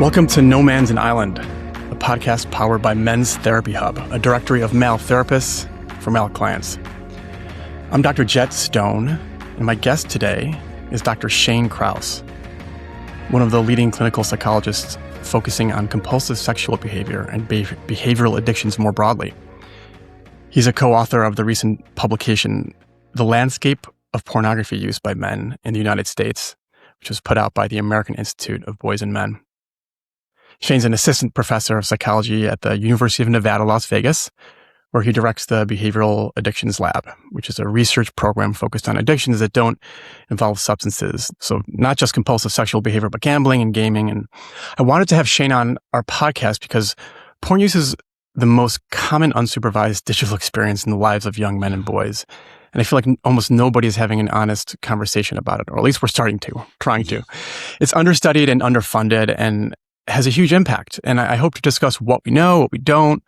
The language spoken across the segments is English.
Welcome to No Man's an Island, a podcast powered by Men's Therapy Hub, a directory of male therapists for male clients. I'm Dr. Jett Stone, and my guest today is Dr. Shane Kraus, one of the leading clinical psychologists focusing on compulsive sexual behavior and behavioral addictions more broadly. He's a co-author of the recent publication, The Landscape of Pornography Use by Men in the United States, which was put out by the American Institute of Boys and Men. Shane's an assistant professor of psychology at the University of Nevada, Las Vegas, where he directs the Behavioral Addictions Lab, which is a research program focused on addictions that don't involve substances. So not just compulsive sexual behavior, but gambling and gaming. And I wanted to have Shane on our podcast because porn use is the most common unsupervised digital experience in the lives of young men and boys. And I feel like almost nobody is having an honest conversation about it, or at least we're trying to. It's understudied and underfunded and has a huge impact. And I hope to discuss what we know, what we don't,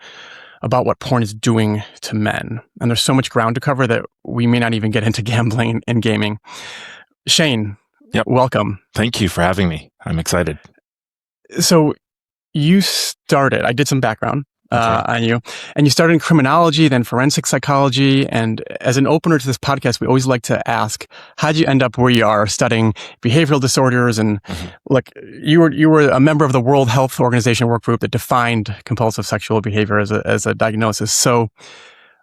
about what porn is doing to men. And there's so much ground to cover that we may not even get into gambling and gaming. Shane, welcome. Thank you for having me. I'm excited. So I did some background on you, and you started in criminology, then forensic psychology. And as an opener to this podcast, we always like to ask, how did you end up where you are studying behavioral disorders? And like you were a member of the World Health Organization work group that defined compulsive sexual behavior as a diagnosis. So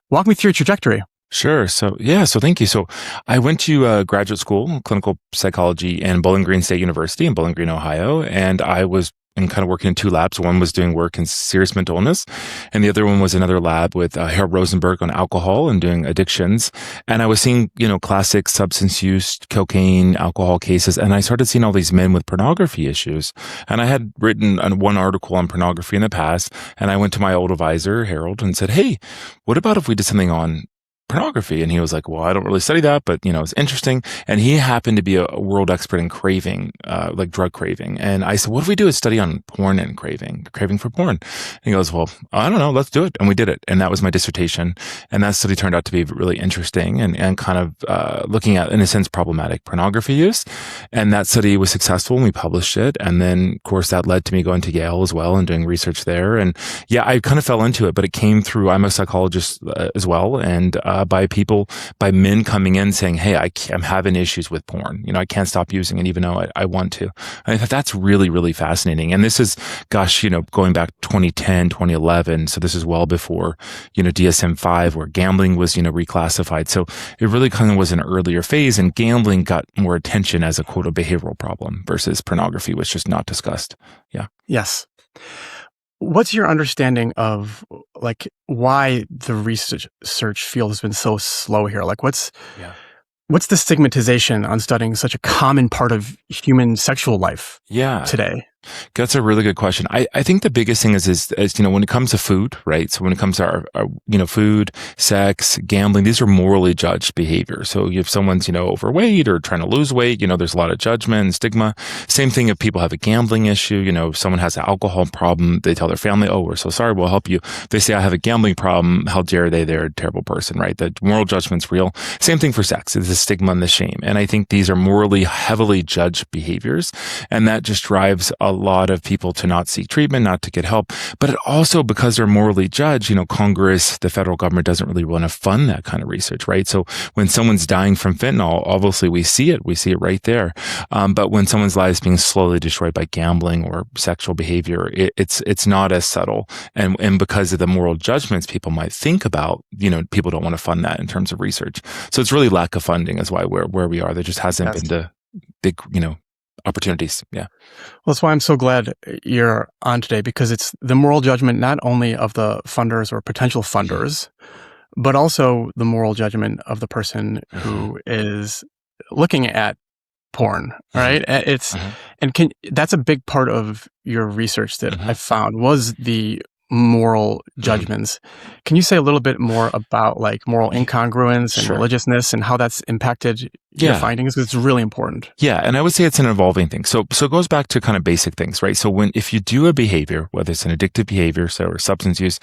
walk me through your trajectory. Sure. So thank you. So I went to graduate school, clinical psychology in Bowling Green State University in Bowling Green, Ohio. And I was kind of working in two labs. One was doing work in serious mental illness, and the other one was another lab with Harold Rosenberg on alcohol and doing addictions. And I was seeing, classic substance use, cocaine, alcohol cases. And I started seeing all these men with pornography issues. And I had written one article on pornography in the past. And I went to my old advisor, Harold, and said, hey, what about if we did something on pornography? And he was like, well, I don't really study that, but it's interesting. And he happened to be a world expert in craving, like drug craving. And I said, what if we do a study on porn and craving for porn? And he goes, well, I don't know, let's do it. And we did it. And that was my dissertation. And that study turned out to be really interesting and kind of looking at, in a sense, problematic pornography use. And that study was successful and we published it. And then, of course, that led to me going to Yale as well and doing research there. And I kind of fell into it, but it came through, I'm a psychologist as well. And by men coming in saying, hey, I'm having issues with porn. I can't stop using it even though I want to. And I thought that's really, really fascinating. And this is, going back 2010, 2011. So this is well before, DSM-5 where gambling was, reclassified. So it really kind of was an earlier phase, and gambling got more attention as a quote, a behavioral problem versus pornography, was just not discussed. Yeah. Yes. What's your understanding of why the research field has been so slow here? What's the stigmatization on studying such a common part of human sexual life today? That's a really good question. I think the biggest thing is when it comes to food, right? So when it comes to our food, sex, gambling, these are morally judged behaviors. So if someone's, overweight or trying to lose weight, there's a lot of judgment and stigma. Same thing if people have a gambling issue, if someone has an alcohol problem, they tell their family, oh, we're so sorry, we'll help you. If they say I have a gambling problem, how dare they? They're a terrible person, right? The moral judgment's real. Same thing for sex. It's the stigma and the shame. And I think these are morally heavily judged behaviors. And that just drives a lot of people to not seek treatment, not to get help. But it also, because they're morally judged, Congress, the federal government doesn't really want to fund that kind of research, right? So when someone's dying from fentanyl, obviously we see it right there. But when someone's life is being slowly destroyed by gambling or sexual behavior, it's not as subtle. And because of the moral judgments people might think about, people don't want to fund that in terms of research. So it's really lack of funding is why we're where we are. There just hasn't been the big, opportunities. Yeah. Well, that's why I'm so glad you're on today, because it's the moral judgment not only of the funders or potential funders, but also the moral judgment of the person who is looking at porn, right? That's a big part of your research that I found was the moral judgments. Can you say a little bit more about moral incongruence and religiousness and how that's impacted your findings? Because it's really important. Yeah. And I would say it's an evolving thing. So it goes back to kind of basic things, right? So if you do a behavior, whether it's an addictive behavior, or substance use,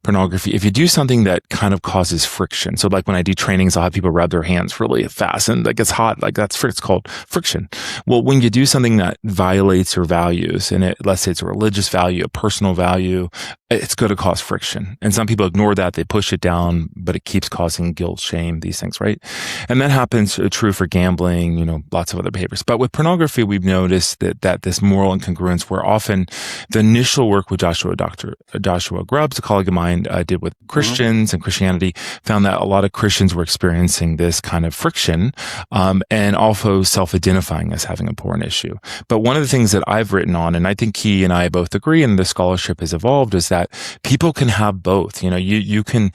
pornography, if you do something that kind of causes friction. So like when I do trainings, I'll have people rub their hands really fast and like it's hot, like it's called friction. Well, when you do something that violates your values and let's say it's a religious value, a personal value, it's going to cause friction. And some people ignore that. They push it down, but it keeps causing guilt, shame, these things, right? And that happens true for gambling, lots of other behaviors. But with pornography, we've noticed that this moral incongruence, where often the initial work with Dr. Joshua Grubbs, a colleague of mine, did with Christians and Christianity, found that a lot of Christians were experiencing this kind of friction, and also self-identifying as having a porn issue. But one of the things that I've written on, and I think he and I both agree, and the scholarship has evolved, is that people can have both. You can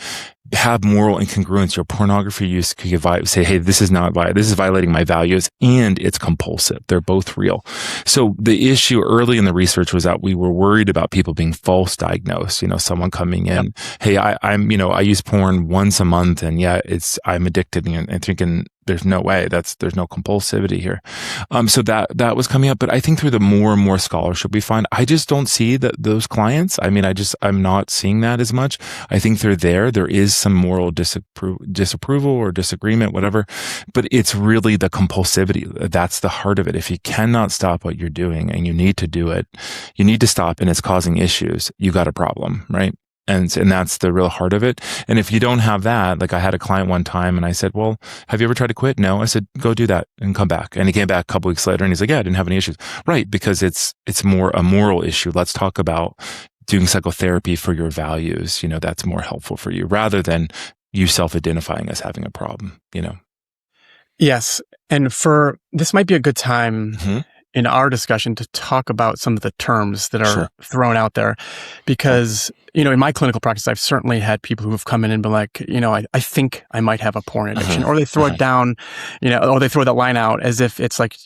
have moral incongruence. Your pornography use could say, hey, this is violating my values, and it's compulsive. They're both real. So the issue early in the research was that we were worried about people being false diagnosed. Someone coming in, hey, I use porn once a month, and I'm addicted, and thinking, there's no way. There's no compulsivity here. So that was coming up. But I think through the more and more scholarship we find, I just don't see those clients. I'm not seeing that as much. I think they're there. There is some moral disapproval or disagreement, whatever. But it's really the compulsivity. That's the heart of it. If you cannot stop what you're doing and you need to do it, you need to stop, and it's causing issues, you got a problem, right? And that's the real heart of it. And if you don't have that, like I had a client one time and I said, well, have you ever tried to quit? No. I said, go do that and come back. And he came back a couple weeks later and he's like, yeah, I didn't have any issues. Right. Because it's more a moral issue. Let's talk about doing psychotherapy for your values. That's more helpful for you rather than you self-identifying as having a problem, Yes. And this might be a good time in our discussion to talk about some of the terms that are thrown out there, because, in my clinical practice, I've certainly had people who have come in and been like, I think I might have a porn addiction, or they throw it down, or they throw that line out as if it's like,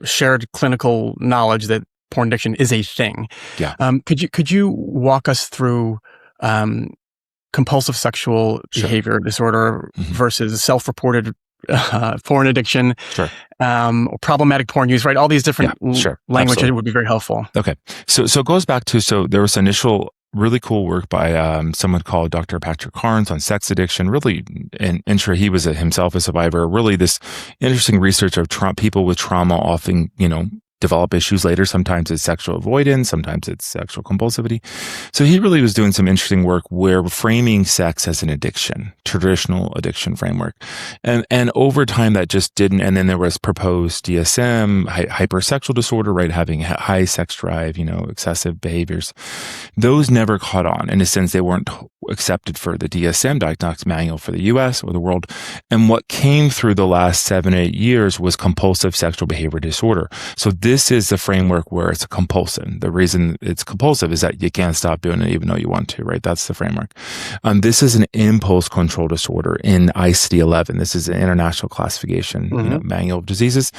shared clinical knowledge that porn addiction is a thing. Yeah. Could you walk us through, compulsive sexual behavior disorder versus self-reported porn addiction, or problematic porn use, right? All these different language would be very helpful. Okay. So it goes back to, there was initial really cool work by someone called Dr. Patrick Carnes on sex addiction, really, and sure, he was himself a survivor, really this interesting research of people with trauma often, develop issues later. Sometimes it's sexual avoidance, sometimes it's sexual compulsivity. So he really was doing some interesting work where framing sex as an addiction, traditional addiction framework. And over time that just didn't, and then there was proposed DSM, hypersexual disorder, right? Having high sex drive, excessive behaviors. Those never caught on. In a sense, they weren't accepted for the DSM diagnostic manual for the US or the world. And what came through the last 7 or 8 years was compulsive sexual behavior disorder. So this is the framework where it's a compulsion. The reason it's compulsive is that you can't stop doing it even though you want to, right? That's the framework. This is an impulse control disorder in ICD-11. This is an international classification, manual of diseases.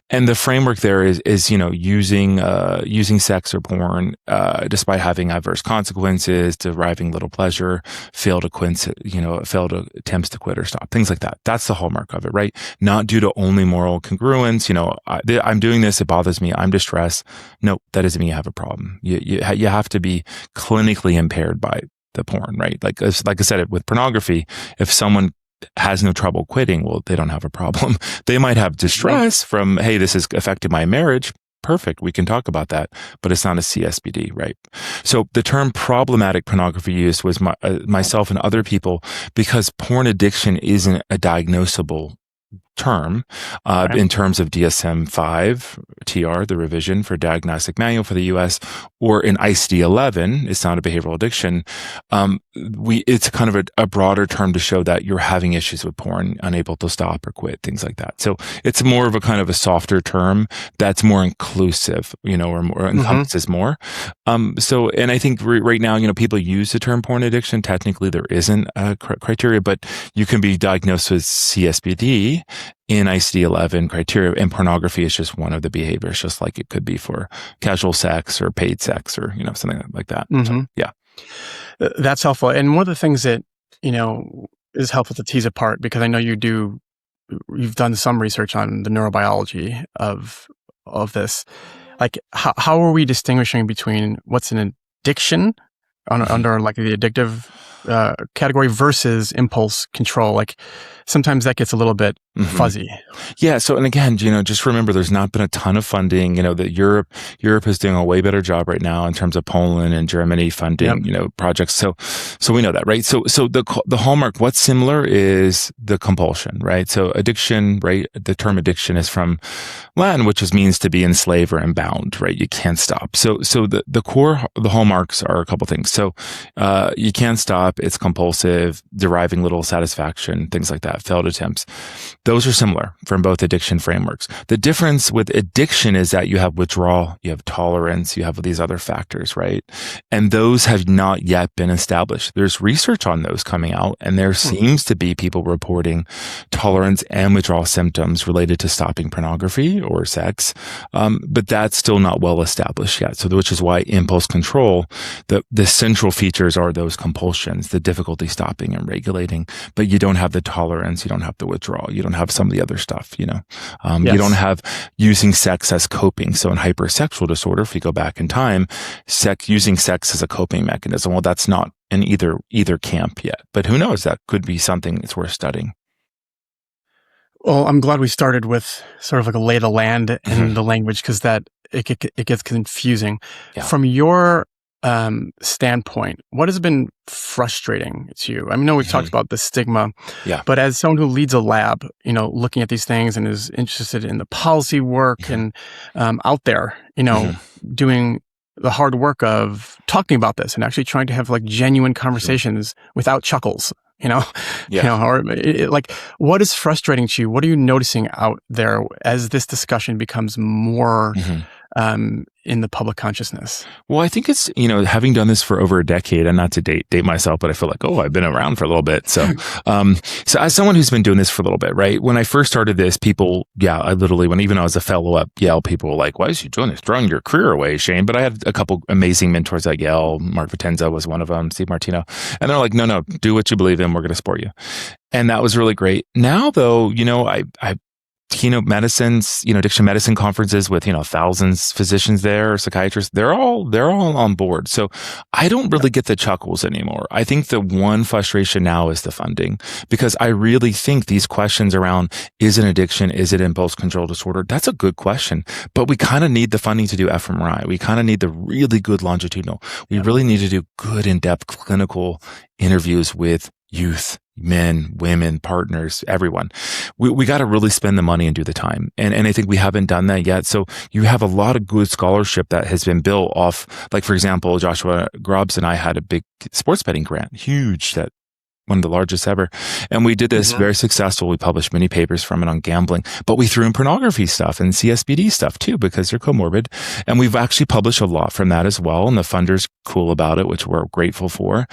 And the framework there is using sex or porn, despite having adverse consequences, deriving little pleasure, failed attempts to quit or stop, things like that. That's the hallmark of it, right? Not due to only moral congruence. I'm doing this, it bothers me, I'm distressed. No, that doesn't mean you have a problem. You have to be clinically impaired by the porn, right? Like I said, with pornography, if someone has no trouble quitting, well, they don't have a problem. They might have distress from, hey, this has affected my marriage. Perfect. We can talk about that, but it's not a CSBD, right? So the term problematic pornography use was myself and other people, because porn addiction isn't a diagnosable term in terms of DSM-5 TR, the revision for diagnostic manual for the US, or in ICD-11, it's not a behavioral addiction. It's kind of a broader term to show that you're having issues with porn, unable to stop or quit, things like that. So it's more of a kind of a softer term that's more inclusive, or more encompasses more. And I think right now, people use the term porn addiction. Technically, there isn't a criteria, but you can be diagnosed with CSBD in ICD-11 criteria, and pornography is just one of the behaviors, just like it could be for casual sex or paid sex or, something like that. So, yeah. That's helpful. And one of the things that, is helpful to tease apart, because I know you do you've done some research on the neurobiology of this. Like, how are we distinguishing between what's an addiction under like the addictive category versus impulse control? Like, sometimes that gets a little bit fuzzy. Yeah. So, and again, just remember, there's not been a ton of funding. That Europe is doing a way better job right now in terms of Poland and Germany funding, projects. So we know that, right? So the hallmark, what's similar is the compulsion, right? So addiction, right? The term addiction is from Latin, which means to be enslaved or bound, right? You can't stop. So the hallmarks are a couple things. So you can't stop. It's compulsive, deriving little satisfaction, things like that, failed attempts. Those are similar from both addiction frameworks. The difference with addiction is that you have withdrawal, you have tolerance, you have these other factors, right? And those have not yet been established. There's research on those coming out, and there seems to be people reporting tolerance and withdrawal symptoms related to stopping pornography or sex. But that's still not well established yet. So which is why impulse control, the central features are those compulsions, the difficulty stopping and regulating, but you don't have the tolerance, you don't have the withdrawal, you don't have some of the other stuff, You don't have using sex as coping. So in hypersexual disorder, if we go back in time, using sex as a coping mechanism, well, that's not in either camp yet. But who knows? That could be something that's worth studying. Well, I'm glad we started with sort of like a lay of the land in the language, because that it gets confusing. Yeah. From your standpoint, what has been frustrating to you? I know we've talked about the stigma, but as someone who leads a lab, looking at these things and is interested in the policy work and out there, doing the hard work of talking about this and actually trying to have like genuine conversations without chuckles. Like, what is frustrating to you? What are you noticing out there as this discussion becomes more in the public consciousness? Well, I think it's, having done this for over a decade, and not to date myself, but I feel like, I've been around for a little bit. So, so as someone who's been doing this for a little bit, right? When I first started this, people, I literally, even I was a fellow at Yale, people were like, why is you doing this? Throwing your career away, Shane. But I had a couple amazing mentors at Yale. Mark Vicenza was one of them, Steve Martino. And they're like, no, do what you believe in. We're going to support you. And that was really great. Now though, I keynote medicines, addiction medicine conferences with, thousands of physicians there, psychiatrists, they're all on board. So I don't really get the chuckles anymore. I think the one frustration now is the funding, because I really think these questions around, is it addiction? Is it impulse control disorder? That's a good question, but we kind of need the funding to do fMRI. We kind of need the really good longitudinal. We really need to do good in-depth clinical interviews with youth, men, women, partners, everyone. We got to really spend the money and do the time. And I think we haven't done that yet. So you have a lot of good scholarship that has been built off, like, for example, Joshua Grubbs and I had a big sports betting grant, huge, that one of the largest ever. And we did this very successful. We published many papers from it on gambling, but we threw in pornography stuff and CSBD stuff too, because they're comorbid. And we've actually published a lot from that as well. And the funder's cool about it, which we're grateful for.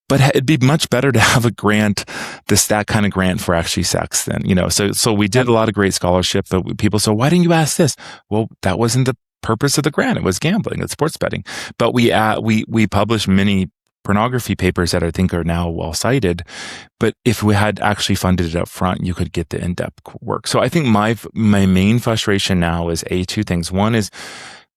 But it'd be much better to have a grant, that kind of grant for actually sex than, so we did a lot of great scholarship, but people say, why didn't you ask this? Well, that wasn't the purpose of the grant. It was gambling, it's sports betting. But we published many pornography papers that I think are now well cited. But if we had actually funded it up front, you could get the in-depth work. So I think my main frustration now is two things. One is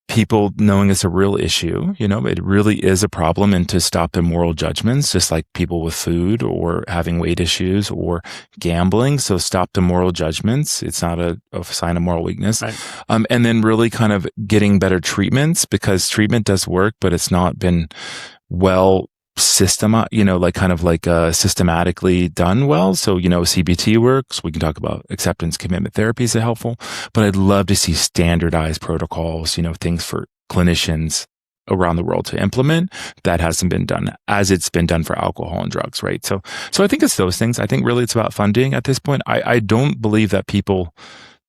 people knowing it's a real issue, it really is a problem, and to stop immoral judgments, just like people with food or having weight issues or gambling. So stop the moral judgments. It's not a sign of moral weakness. Right. And then really kind of getting better treatments, because treatment does work, but it's not been well systematically done well. So, CBT works. We can talk about acceptance commitment therapies are helpful, but I'd love to see standardized protocols, things for clinicians around the world to implement. That hasn't been done as it's been done for alcohol and drugs, right? So I think it's those things. I think really it's about funding at this point. I don't believe that people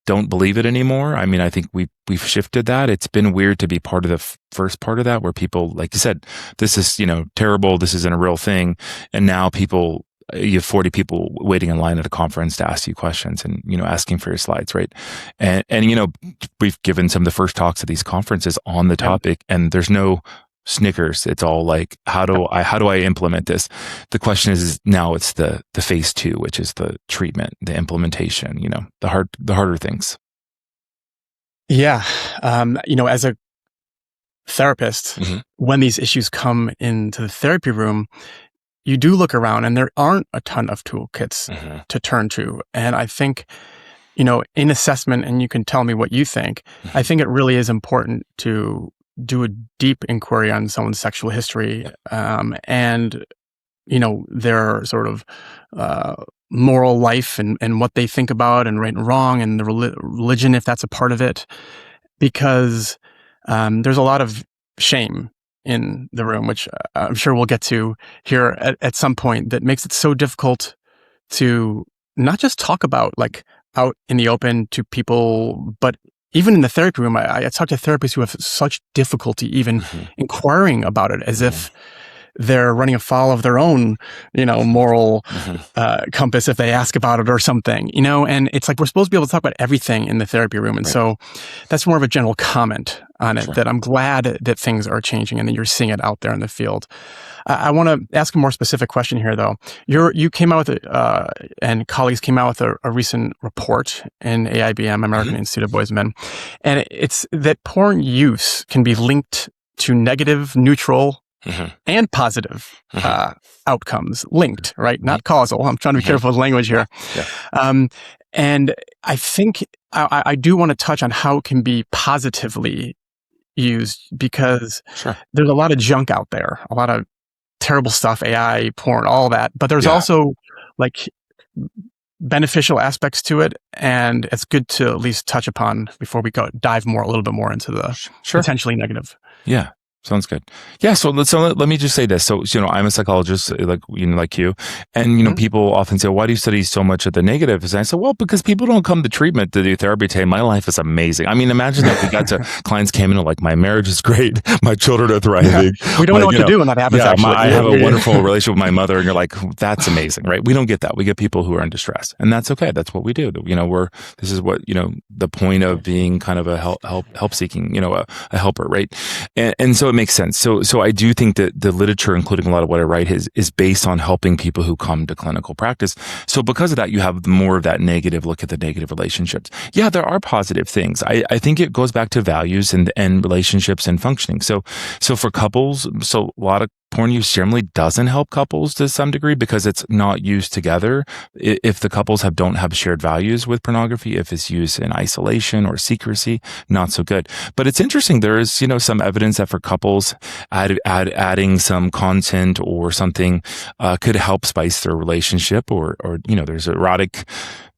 don't believe it anymore. I think we've shifted that. It's been weird to be part of the first part of that, where people, like you said, this is, terrible. This isn't a real thing. And now you have 40 people waiting in line at a conference to ask you questions and, asking for your slides, right? And we've given some of the first talks at these conferences on the topic, and there's no Snickers. It's all like, how do I implement this? The question is now it's the phase 2, which is the treatment, the implementation, the harder things. Yeah. As a therapist, when these issues come into the therapy room, you do look around and there aren't a ton of toolkits to turn to. And I think, in assessment, and you can tell me what you think, I think it really is important to do a deep inquiry on someone's sexual history, and their sort of moral life and what they think about and right and wrong, and the religion, if that's a part of it, because there's a lot of shame in the room, which I'm sure we'll get to here at some point, that makes it so difficult to not just talk about like out in the open to people, but even in the therapy room. I talk to therapists who have such difficulty even inquiring about it, as if they're running afoul of their own, moral compass if they ask about it or something, and it's like we're supposed to be able to talk about everything in the therapy room. And so that's more of a general comment on it, that I'm glad that things are changing and that you're seeing it out there in the field. I want to ask a more specific question here, though. You came out with, and colleagues came out with a recent report in AIBM, American Institute of Boys and Men, and it's that porn use can be linked to negative, neutral, and positive outcomes. Linked, right? Not causal. I'm trying to be careful with language here. And I think I do want to touch on how it can be positively used, because there's a lot of junk out there, a lot of terrible stuff, AI, porn, all that. But there's also like beneficial aspects to it, and it's good to at least touch upon before we dive a little bit more into the potentially negative. Yeah. Sounds good. Yeah. So let me just say this. So, I'm a psychologist like you, and, people often say, why do you study so much of the negatives? And I said, well, because people don't come to treatment to do therapy today. My life is amazing. I mean, imagine if we got to clients came in and like, my marriage is great. My children are thriving. We don't know what to do when that happens. I have a wonderful relationship with my mother, and you're like, that's amazing, right? We don't get that. We get people who are in distress, and that's okay. That's what we do. This is what, the point of being kind of a help seeking, a helper, right? And so it makes sense. So I do think that the literature, including a lot of what I write, is based on helping people who come to clinical practice. So because of that, you have more of that negative look at the negative relationships. Yeah, there are positive things. I think it goes back to values and relationships and functioning. So for couples, a lot of porn use generally doesn't help couples to some degree because it's not used together. If the couples don't have shared values with pornography, if it's used in isolation or secrecy, not so good. But it's interesting. There is, some evidence that for couples, adding some content or something could help spice their relationship, or there's erotic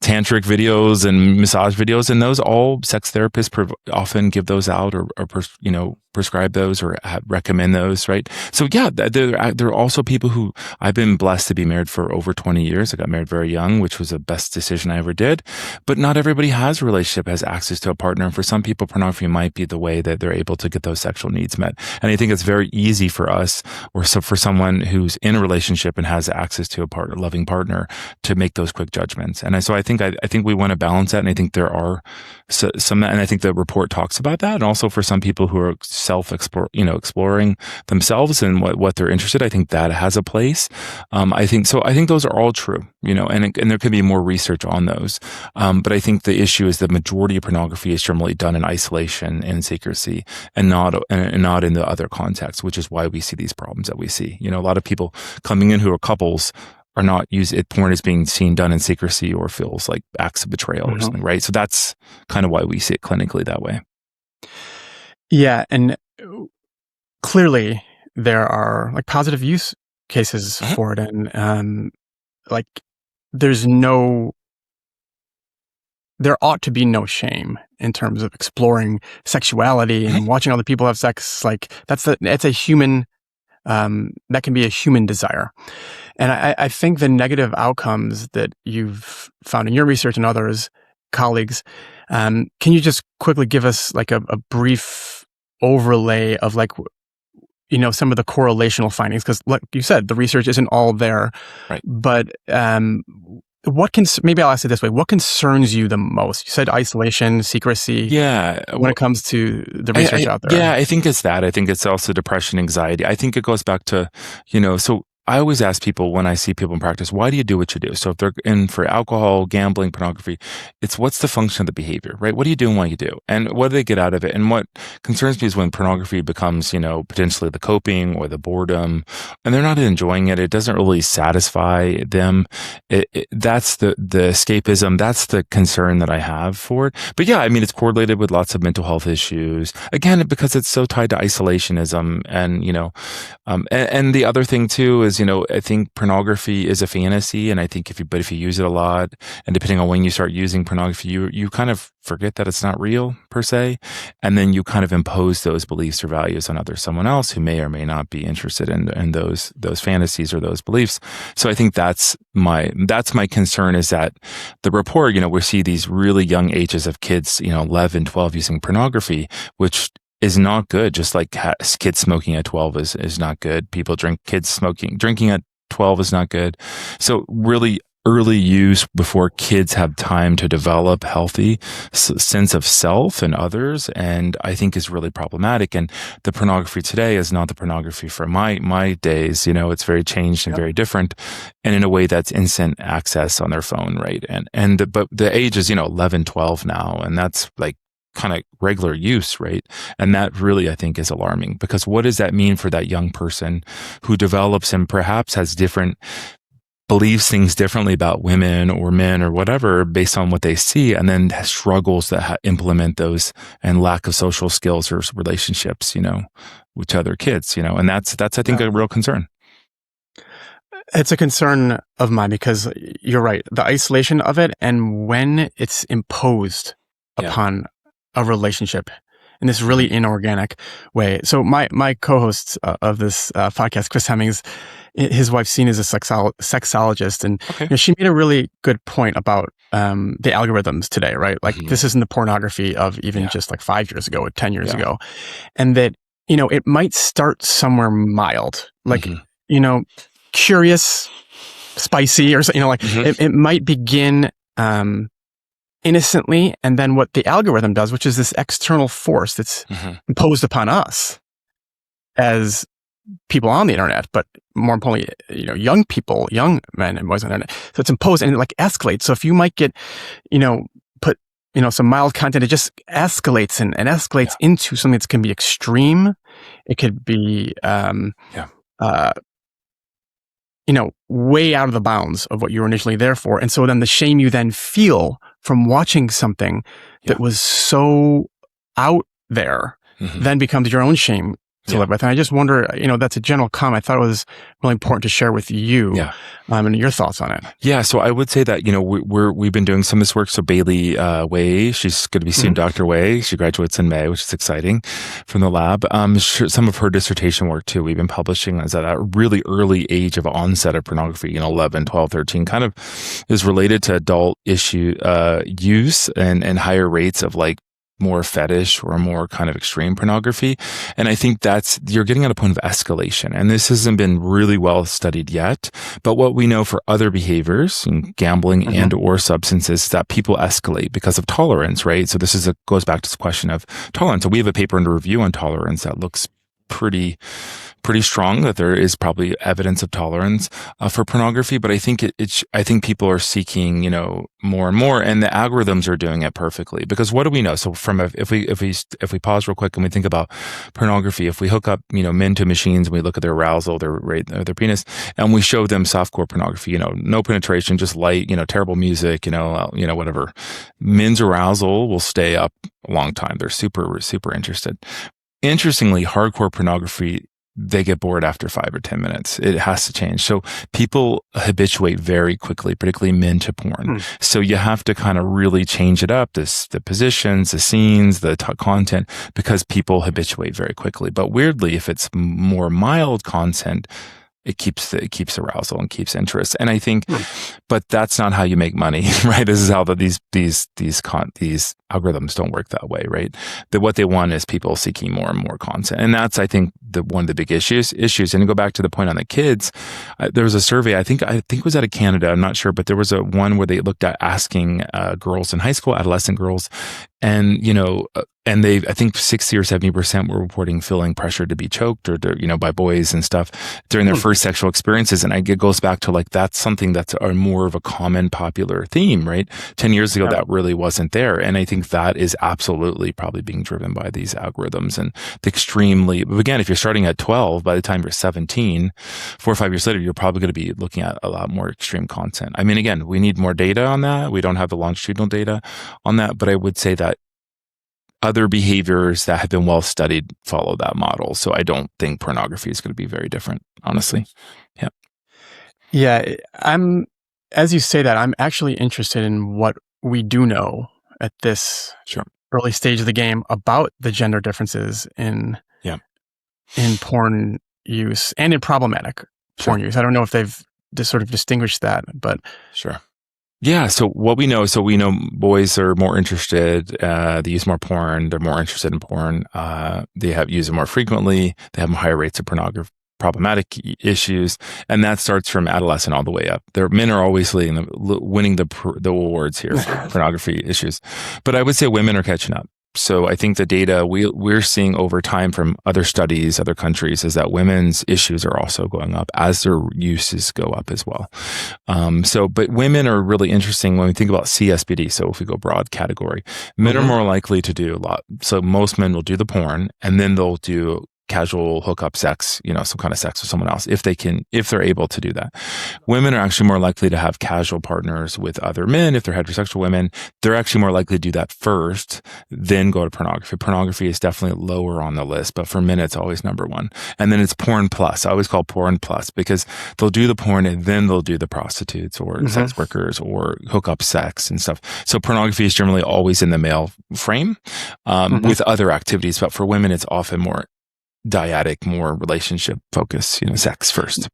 tantric videos and massage videos, and those all sex therapists often give those out or prescribe those or recommend those, right? So yeah, there are also people who I've been blessed to be married for over 20 years. I got married very young, which was the best decision I ever did. But not everybody has a relationship, has access to a partner. And for some people, pornography might be the way that they're able to get those sexual needs met. And I think it's very easy for us, or so for someone who's in a relationship and has access to a loving partner, to make those quick judgments. And so I think we want to balance that. And I think there are some, and I think the report talks about that. And also for some people who are exploring themselves and what they're interested, I think that has a place. I think those are all true, and there could be more research on those. But I think the issue is the majority of pornography is generally done in isolation and secrecy, and not in the other context, which is why we see these problems that we see. A lot of people coming in who are couples are not porn is being done in secrecy, or feels like acts of betrayal or something, right? So that's kind of why we see it clinically that way. Yeah, and clearly there are like positive use cases for it, and there ought to be no shame in terms of exploring sexuality and watching other people have sex. Like that's a human, that can be a human desire. And I think the negative outcomes that you've found in your research and others, colleagues, can you just quickly give us like a brief overlay of like, some of the correlational findings? Because like you said, the research isn't all there, right? But maybe I'll ask it this way. What concerns you the most? You said isolation, secrecy. Yeah. When it comes to the research out there. Yeah, I think it's that. I think it's also depression, anxiety. I think it goes back to, so I always ask people when I see people in practice, why do you do what you do? So if they're in for alcohol, gambling, pornography, it's what's the function of the behavior, right? What are you doing while you do? And what do they get out of it? And what concerns me is when pornography becomes, potentially the coping or the boredom, and they're not enjoying it. It doesn't really satisfy them. That's the escapism. That's the concern that I have for it. But yeah, I mean, it's correlated with lots of mental health issues. Again, because it's so tied to isolationism and, and the other thing too is, I think pornography is a fantasy, and I think if you use it a lot, and depending on when you start using pornography, you kind of forget that it's not real per se, and then you kind of impose those beliefs or values on someone else who may or may not be interested in those fantasies or those beliefs. So I think that's my concern, is that the report, we see these really young ages of kids, 11, 12 using pornography, which is not good. Just like kids smoking at 12 is not good. Drinking at 12 is not good. So really early use before kids have time to develop healthy sense of self and others, and I think is really problematic. And the pornography today is not the pornography from my days. It's very changed and very different, and in a way that's instant access on their phone, right? But the age is 11, 12 now, and that's like kind of regular use, right? And that really, I think, is alarming, because what does that mean for that young person who develops and perhaps believes things differently about women or men or whatever based on what they see, and then struggles to implement those, and lack of social skills or relationships, with other kids, and that's I think a real concern. It's a concern of mine, because you're right, the isolation of it, and when it's imposed upon a relationship in this really inorganic way. So my co-host of this podcast, Chris Hemmings, his wife Sina is a sexologist, and she made a really good point about the algorithms today, right? Like this isn't the pornography of even just like 5 years ago or 10 years ago, and that it might start somewhere mild, like curious, spicy, or it might begin innocently, and then what the algorithm does, which is this external force that's imposed upon us as people on the internet, but more importantly, young people, young men and boys on the internet. So it's imposed, and it like escalates. So if you might get, put, some mild content, it just escalates and escalates into something that can be extreme. It could be, way out of the bounds of what you were initially there for. And so then the shame you then feel from watching something that was so out there then becomes your own shame to live with. And I just wonder, that's a general comment. I thought it was really important to share with you and your thoughts on it. Yeah. So I would say that, we've been doing some of this work. So Bailey Way, she's going to be seeing Dr. Way. She graduates in May, which is exciting, from the lab. Some of her dissertation work too, we've been publishing as at a really early age of onset of pornography, 11, 12, 13, kind of is related to adult use and higher rates of like more fetish or more kind of extreme pornography. And I think you're getting at a point of escalation. And this hasn't been really well studied yet. But what we know for other behaviors, gambling and or substances, is that people escalate because of tolerance, right? So this goes back to this question of tolerance. So we have a paper under review on tolerance that looks pretty strong, that there is probably evidence of tolerance for pornography, but I think I think people are seeking, more and more, and the algorithms are doing it perfectly. Because what do we know? So if we pause real quick and we think about pornography, if we hook up, men to machines and we look at their arousal, their penis, and we show them softcore pornography, no penetration, just light, terrible music, whatever, men's arousal will stay up a long time. They're super, super interested. Interestingly, hardcore pornography, they get bored after 5 or 10 minutes. It has to change. So people habituate very quickly, particularly men, to porn. So you have to kind of really change it up, the positions, the scenes, the content, because people habituate very quickly. But weirdly, if it's more mild content, it keeps arousal and keeps interest. And I think, but that's not how you make money, right? This is how these algorithms don't work that way, right? That what they want is people seeking more and more content. And that's, I think, one of the big issues. And to go back to the point on the kids, there was a survey, I think it was out of Canada, I'm not sure, but there was one where they looked at asking girls in high school, adolescent girls, and, and I think 60 or 70% were reporting feeling pressured to be choked or, by boys and stuff during their first sexual experiences. And it goes back to that's something that's more of a common popular theme, right? 10 years ago, that really wasn't there. And I think that is absolutely probably being driven by these algorithms and again, if you're starting at 12, by the time you're 17, 4 or 5 years later, you're probably going to be looking at a lot more extreme content. I mean, again, we need more data on that. We don't have the longitudinal data on that, but I would say that other behaviors that have been well studied follow that model. So I don't think pornography is going to be very different, honestly. Yeah. Yeah. As you say that, I'm actually interested in what we do know at this early stage of the game about the gender differences in porn use and in problematic porn use. I don't know if they've just sort of distinguished that, but sure. Yeah. So what we know, boys are more interested. They use more porn. They're more interested in porn. They use it more frequently. They have higher rates of problematic issues, and that starts from adolescent all the way up. Men are always winning the awards here for pornography issues, but I would say women are catching up. So I think the data we're seeing over time from other studies, other countries, is that women's issues are also going up as their uses go up as well. But women are really interesting when we think about CSBD. So if we go broad category, men are more likely to do a lot. So most men will do the porn, and then they'll do casual hookup sex, some kind of sex with someone else, if they're able to do that. Women are actually more likely to have casual partners with other men. If they're heterosexual women, they're actually more likely to do that first, then go to pornography. Pornography is definitely lower on the list, but for men, it's always number one. And then it's porn plus. I always call porn plus because they'll do the porn and then they'll do the prostitutes or sex workers or hookup sex and stuff. So pornography is generally always in the male frame with other activities, but for women, it's often more dyadic, more relationship focus, sex first.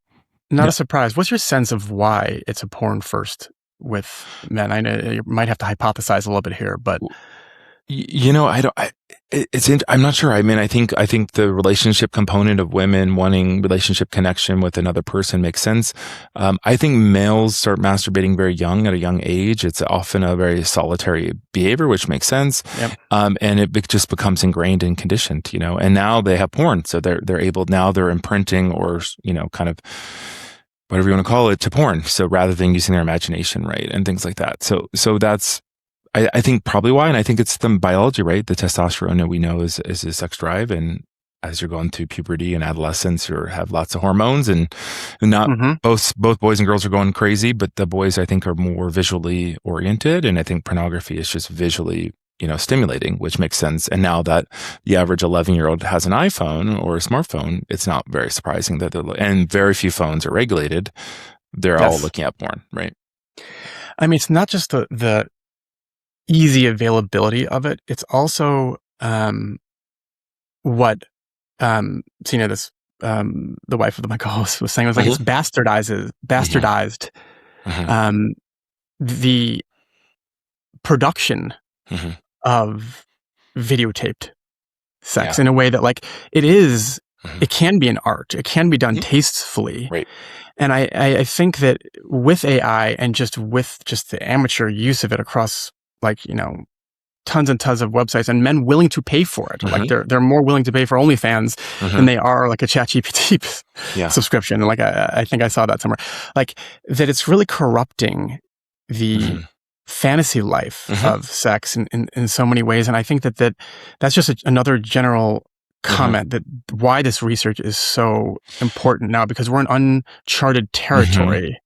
Not a surprise. What's your sense of why it's a porn first with men? I know you might have to hypothesize a little bit here, but I'm not sure. I mean, I think the relationship component of women wanting relationship connection with another person makes sense. I think males start masturbating very young, at a young age. It's often a very solitary behavior, which makes sense. Yep. And it just becomes ingrained and conditioned, and now they have porn. So they're imprinting or, kind of whatever you want to call it, to porn. So rather than using their imagination, right? And things like that. So that's, I think probably why, and I think it's the biology, right? The testosterone that we know is a sex drive, and as you're going through puberty and adolescence, you have lots of hormones, and not both boys and girls are going crazy, but the boys I think are more visually oriented, and I think pornography is just visually stimulating, which makes sense. And now that the average 11-year-old has an iPhone or a smartphone, it's not very surprising that and very few phones are regulated. They're all looking at porn, right? I mean, it's not just the easy availability of it. It's also what the wife of my co-host was saying. It was like it's bastardized the production of videotaped sex in a way that it can be an art. It can be done tastefully. Right. And I think that with AI and with the amateur use of it across tons and tons of websites, and men willing to pay for it. Like they're more willing to pay for OnlyFans than they are like a ChatGPT subscription. Like I think I saw that somewhere. Like that it's really corrupting the fantasy life of sex in so many ways. And I think that's just another general comment that why this research is so important now, because we're in uncharted territory.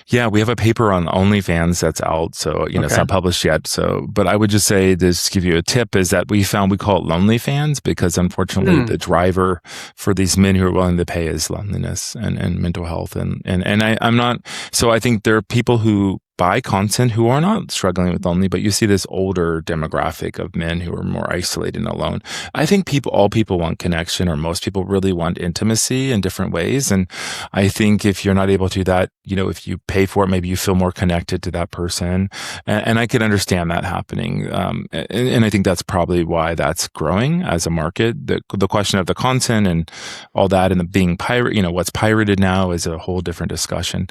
Yeah, we have a paper on OnlyFans that's out, so it's not published yet. So, but I would just say, just give you a tip, is that we call it lonely fans because unfortunately the driver for these men who are willing to pay is loneliness and mental health and I'm not. So I think there are people who buy content who are not struggling with lonely, but you see this older demographic of men who are more isolated and alone. I think all people want connection, or most people really want intimacy in different ways. And I think if you're not able to do that, if you pay for it, maybe you feel more connected to that person. And I could understand that happening. And I think that's probably why that's growing as a market. The question of the content and all that, and the being pirate, what's pirated now is a whole different discussion.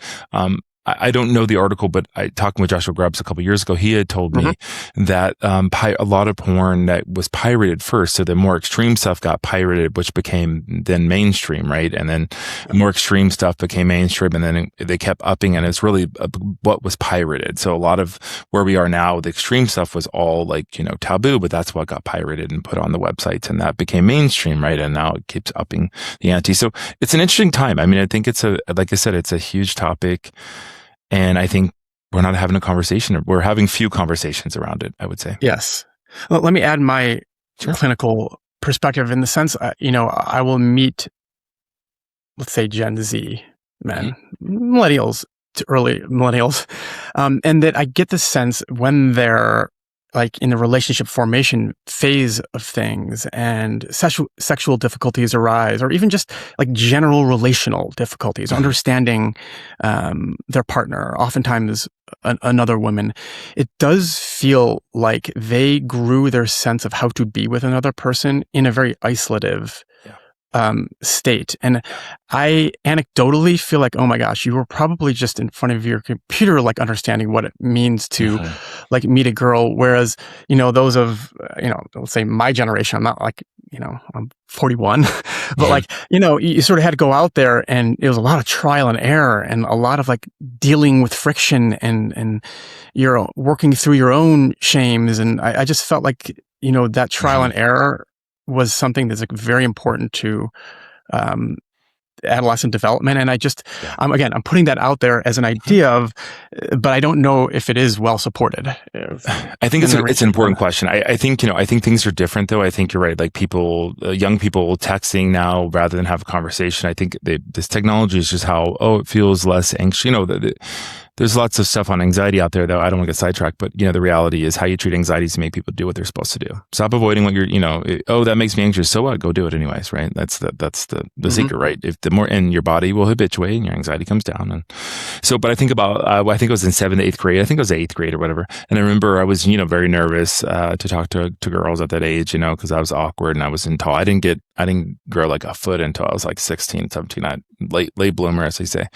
I don't know the article, but talking with Joshua Grubbs a couple of years ago, he had told me that a lot of porn that was pirated first, so the more extreme stuff got pirated, which became then mainstream, right? And then more extreme stuff became mainstream, and then they kept upping, and it's really what was pirated. So a lot of where we are now, the extreme stuff was all taboo, but that's what got pirated and put on the websites, and that became mainstream, right? And now it keeps upping the ante. So it's an interesting time. I mean, I think like I said, it's a huge topic. And I think we're not having a conversation. We're having few conversations around it, I would say. Yes. Well, let me add my clinical perspective in the sense, I will meet, let's say, Gen Z men, millennials to early millennials, and that I get the sense when they're like in the relationship formation phase of things and sexual difficulties arise, or even just like general relational difficulties, understanding their partner, oftentimes another woman, it does feel like they grew their sense of how to be with another person in a very isolative state. And I anecdotally feel like, oh my gosh, you were probably just in front of your computer, like understanding what it means to like meet a girl. Whereas, those of, let's say my generation, I'm not like, I'm 41, but like, you sort of had to go out there, and it was a lot of trial and error and a lot of like dealing with friction and you're working through your own shames. And I just felt like, that trial and error was something that's like very important to adolescent development. And I'm putting that out there as an idea of, but I don't know if it is well supported. I think it's an important question. I think things are different though. I think you're right. Like young people texting now rather than have a conversation. I think this technology is just how, it feels less anxious. There's lots of stuff on anxiety out there, though. I don't want to get sidetracked, but the reality is how you treat anxiety to make people do what they're supposed to do. Stop avoiding what you're, that makes me anxious. So what? Go do it anyways, right? That's the secret, right? If the more, and your body will habituate and your anxiety comes down. And so, but I think about, I think it was in 7th, 8th grade. I think it was 8th grade or whatever. And I remember I was, very nervous to talk to girls at that age, because I was awkward and I wasn't tall. I didn't grow like a foot until I was like 16, 17, late bloomer, as they say.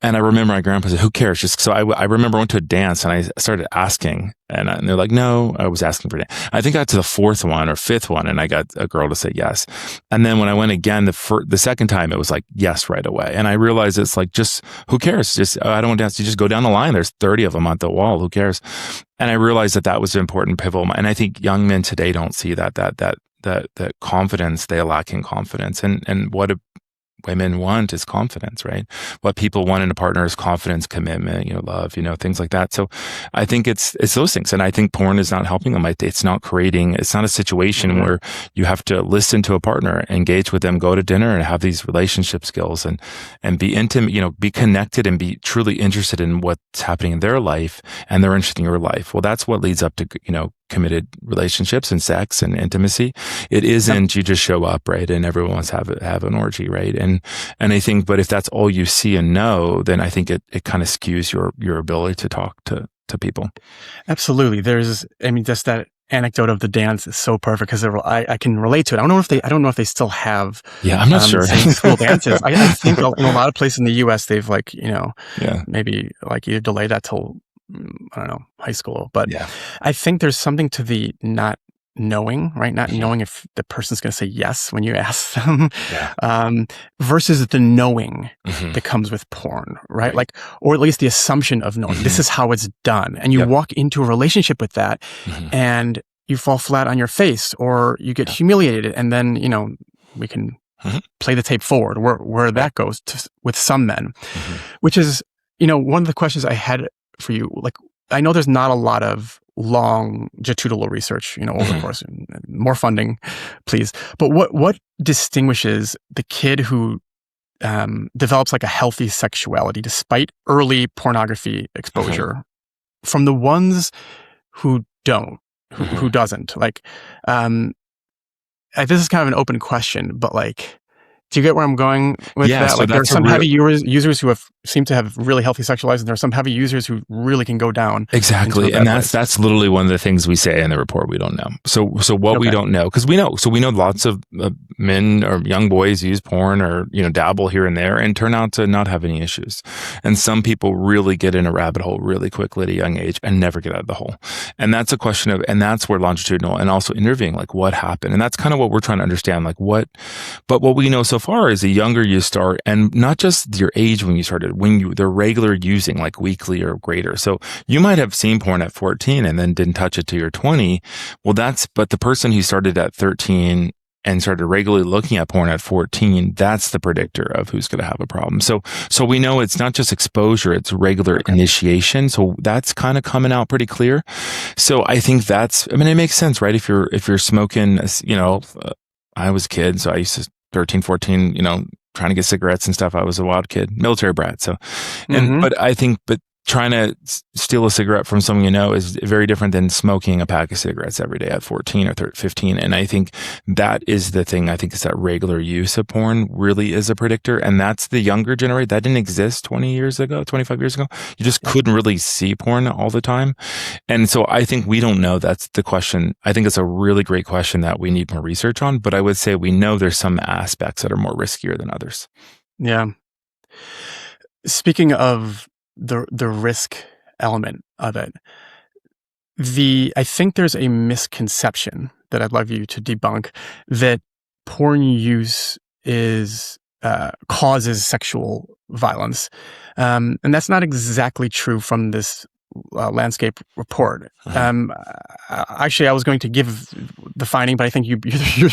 And I remember my grandpa said, who cares? So I remember I went to a dance and I started asking, and they're like, no, I was asking for dance. I think I got to the 4th one or 5th one, and I got a girl to say yes. And then when I went again, the second time, it was like, yes, right away. And I realized it's like, just who cares? I don't want to dance. You just go down the line. There's 30 of them on the wall. Who cares? And I realized that was an important pivotal. And I think young men today don't see that confidence. They lack in confidence. And what women want is confidence, right? What people want in a partner is confidence, commitment, love, things like that. So I think it's those things. And I think porn is not helping them. It's not a situation where you have to listen to a partner, engage with them, go to dinner and have these relationship skills and be intimate, be connected and be truly interested in what's happening in their life, and they're interested in your life. Well, that's what leads up to, committed relationships and sex and intimacy. It isn't you just show up, right? And everyone wants to have an orgy, right? And I think, but if that's all you see and know, then I think it kind of skews your ability to talk to people. Absolutely. Just that anecdote of the dance is so perfect because I can relate to it. I don't know if they still have. Yeah, I'm not sure. School dances. I think in a lot of places in the U.S. they've maybe like either delay that till, I don't know, high school. But I think there's something to the not knowing, right? Not knowing if the person's going to say yes when you ask them, versus the knowing that comes with porn, right? Like, or at least the assumption of knowing this is how it's done. And you walk into a relationship with that and you fall flat on your face or you get humiliated. And then, we can play the tape forward where that goes with some men, which is, one of the questions I had for you. Like, I know there's not a lot of longitudinal research, over the course, more funding, please. But what distinguishes the kid who develops like a healthy sexuality despite early pornography exposure from the ones who don't, who doesn't, like, this is kind of an open question, but like, do you get where I'm going with that? So Like, there are that's some heavy users who seem to have really healthy sexual lives, and there are some heavy users who really can go down. Exactly. And that's literally one of the things we say in the report. We don't know. So what we don't know, because we know lots of men or young boys use porn or, dabble here and there and turn out to not have any issues. And some people really get in a rabbit hole really quickly at a young age and never get out of the hole. And that's a question of, and that's where longitudinal and also interviewing, like, what happened? And that's kind of what we're trying to understand, like what we know so far is the younger you start, and not just your age when you started, the regular using, like weekly or greater. So you might have seen porn at 14 and then didn't touch it till you're 20. Well, but the person who started at 13 and started regularly looking at porn at 14, that's the predictor of who's going to have a problem. So we know it's not just exposure, it's regular initiation. So that's kind of coming out pretty clear. So I think it makes sense, right? If you're smoking, I was a kid, so I used to 13, 14, trying to get cigarettes and stuff. I was a wild kid, military brat. So, but trying to steal a cigarette from someone is very different than smoking a pack of cigarettes every day at 14 or 15. And I think that is the thing. I think is that regular use of porn really is a predictor. And that's the younger generation. That didn't exist 20 years ago, 25 years ago. You just couldn't really see porn all the time. And so I think we don't know. That's the question. I think it's a really great question that we need more research on. But I would say we know there's some aspects that are more riskier than others. Yeah. Speaking of the risk element of it, I think there's a misconception that I'd love you to debunk, that porn use causes sexual violence, and that's not exactly true from this Landscape report. Actually, I was going to give the finding, but I think you're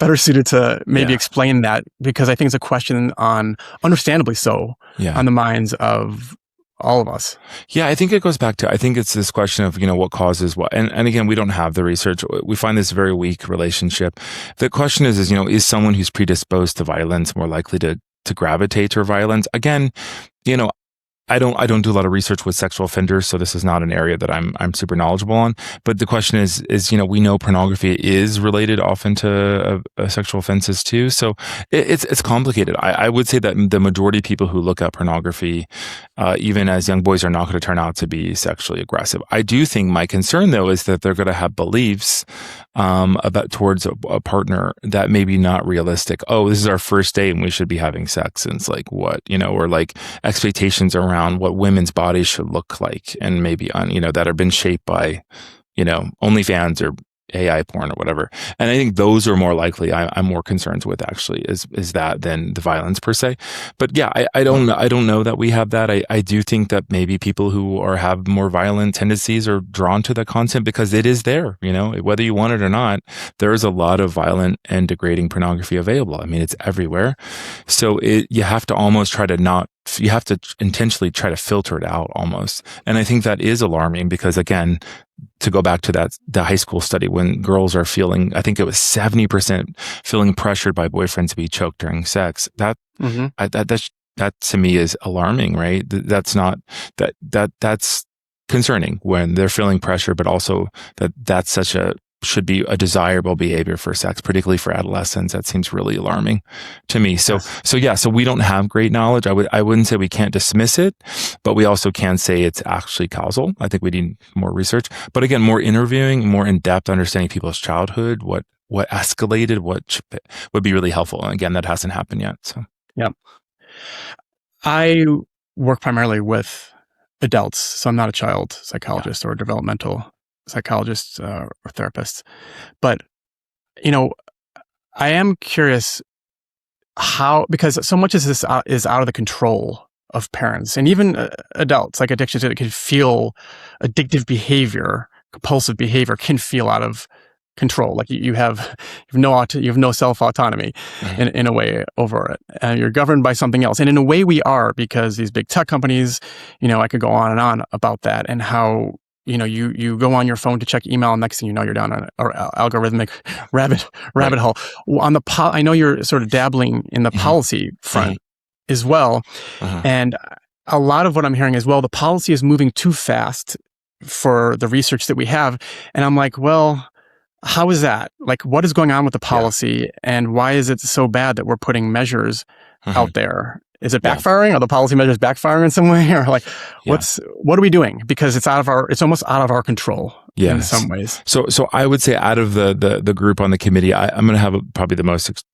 better suited to maybe explain that, because I think it's a question understandably so, on the minds of all of us. Yeah, I think it goes back to, I think it's this question of, what causes what. And again, we don't have the research. We find this very weak relationship. The question is someone who's predisposed to violence more likely to gravitate toward violence? Again, I don't do a lot of research with sexual offenders, so this is not an area that I'm super knowledgeable on. But the question is we know pornography is related often to sexual offenses too. So it's complicated. I would say that the majority of people who look at pornography, even as young boys, are not going to turn out to be sexually aggressive. I do think my concern though is that they're going to have beliefs towards a partner that may be not realistic. Oh, this is our first date and we should be having sex. And it's like, what, or like expectations around what women's bodies should look like, and maybe that have been shaped by, OnlyFans or AI porn or whatever. And I think those are more likely. I'm more concerned with actually is that than the violence per se. But yeah, I don't know that we have that. I do think that maybe people who have more violent tendencies are drawn to the content because it is there. Whether you want it or not, there is a lot of violent and degrading pornography available. I mean, it's everywhere. So you have to almost try to you have to intentionally try to filter it out almost. And I think that is alarming because, again, to go back to the high school study, when girls are feeling, I think it was 70% feeling pressured by boyfriends to be choked during sex. That to me is alarming, right? That's concerning when they're feeling pressure, but also that's should be a desirable behavior for sex, particularly for adolescents. That seems really alarming to me. So we don't have great knowledge. I wouldn't say we can't dismiss it, but we also can say it's actually causal. I think we need more research, but again, more interviewing, more in-depth understanding people's childhood, what escalated, what would be really helpful. And again, that hasn't happened yet. So, yeah. I work primarily with adults, so I'm not a child psychologist or a developmental psychologists or therapists, but I am curious how, because so much of this is out of the control of parents and even adults. Like addictions, it can feel addictive behavior, compulsive behavior can feel out of control. Like you have no self autonomy in a way over it, and you're governed by something else. And in a way, we are, because these big tech companies. I could go on and on about that, and how. You go on your phone to check email, and next thing you know, you're down an algorithmic rabbit hole. On I know you're sort of dabbling in the policy front as well, and a lot of what I'm hearing is, well, the policy is moving too fast for the research that we have. And I'm like, well, how is that? Like, what is going on with the policy, and why is it so bad that we're putting measures out there? Is it backfiring? Are the policy measures backfiring in some way? Or like, what are we doing? Because it's almost out of our control in some ways. So I would say out of the group on the committee, I'm going to have probably the most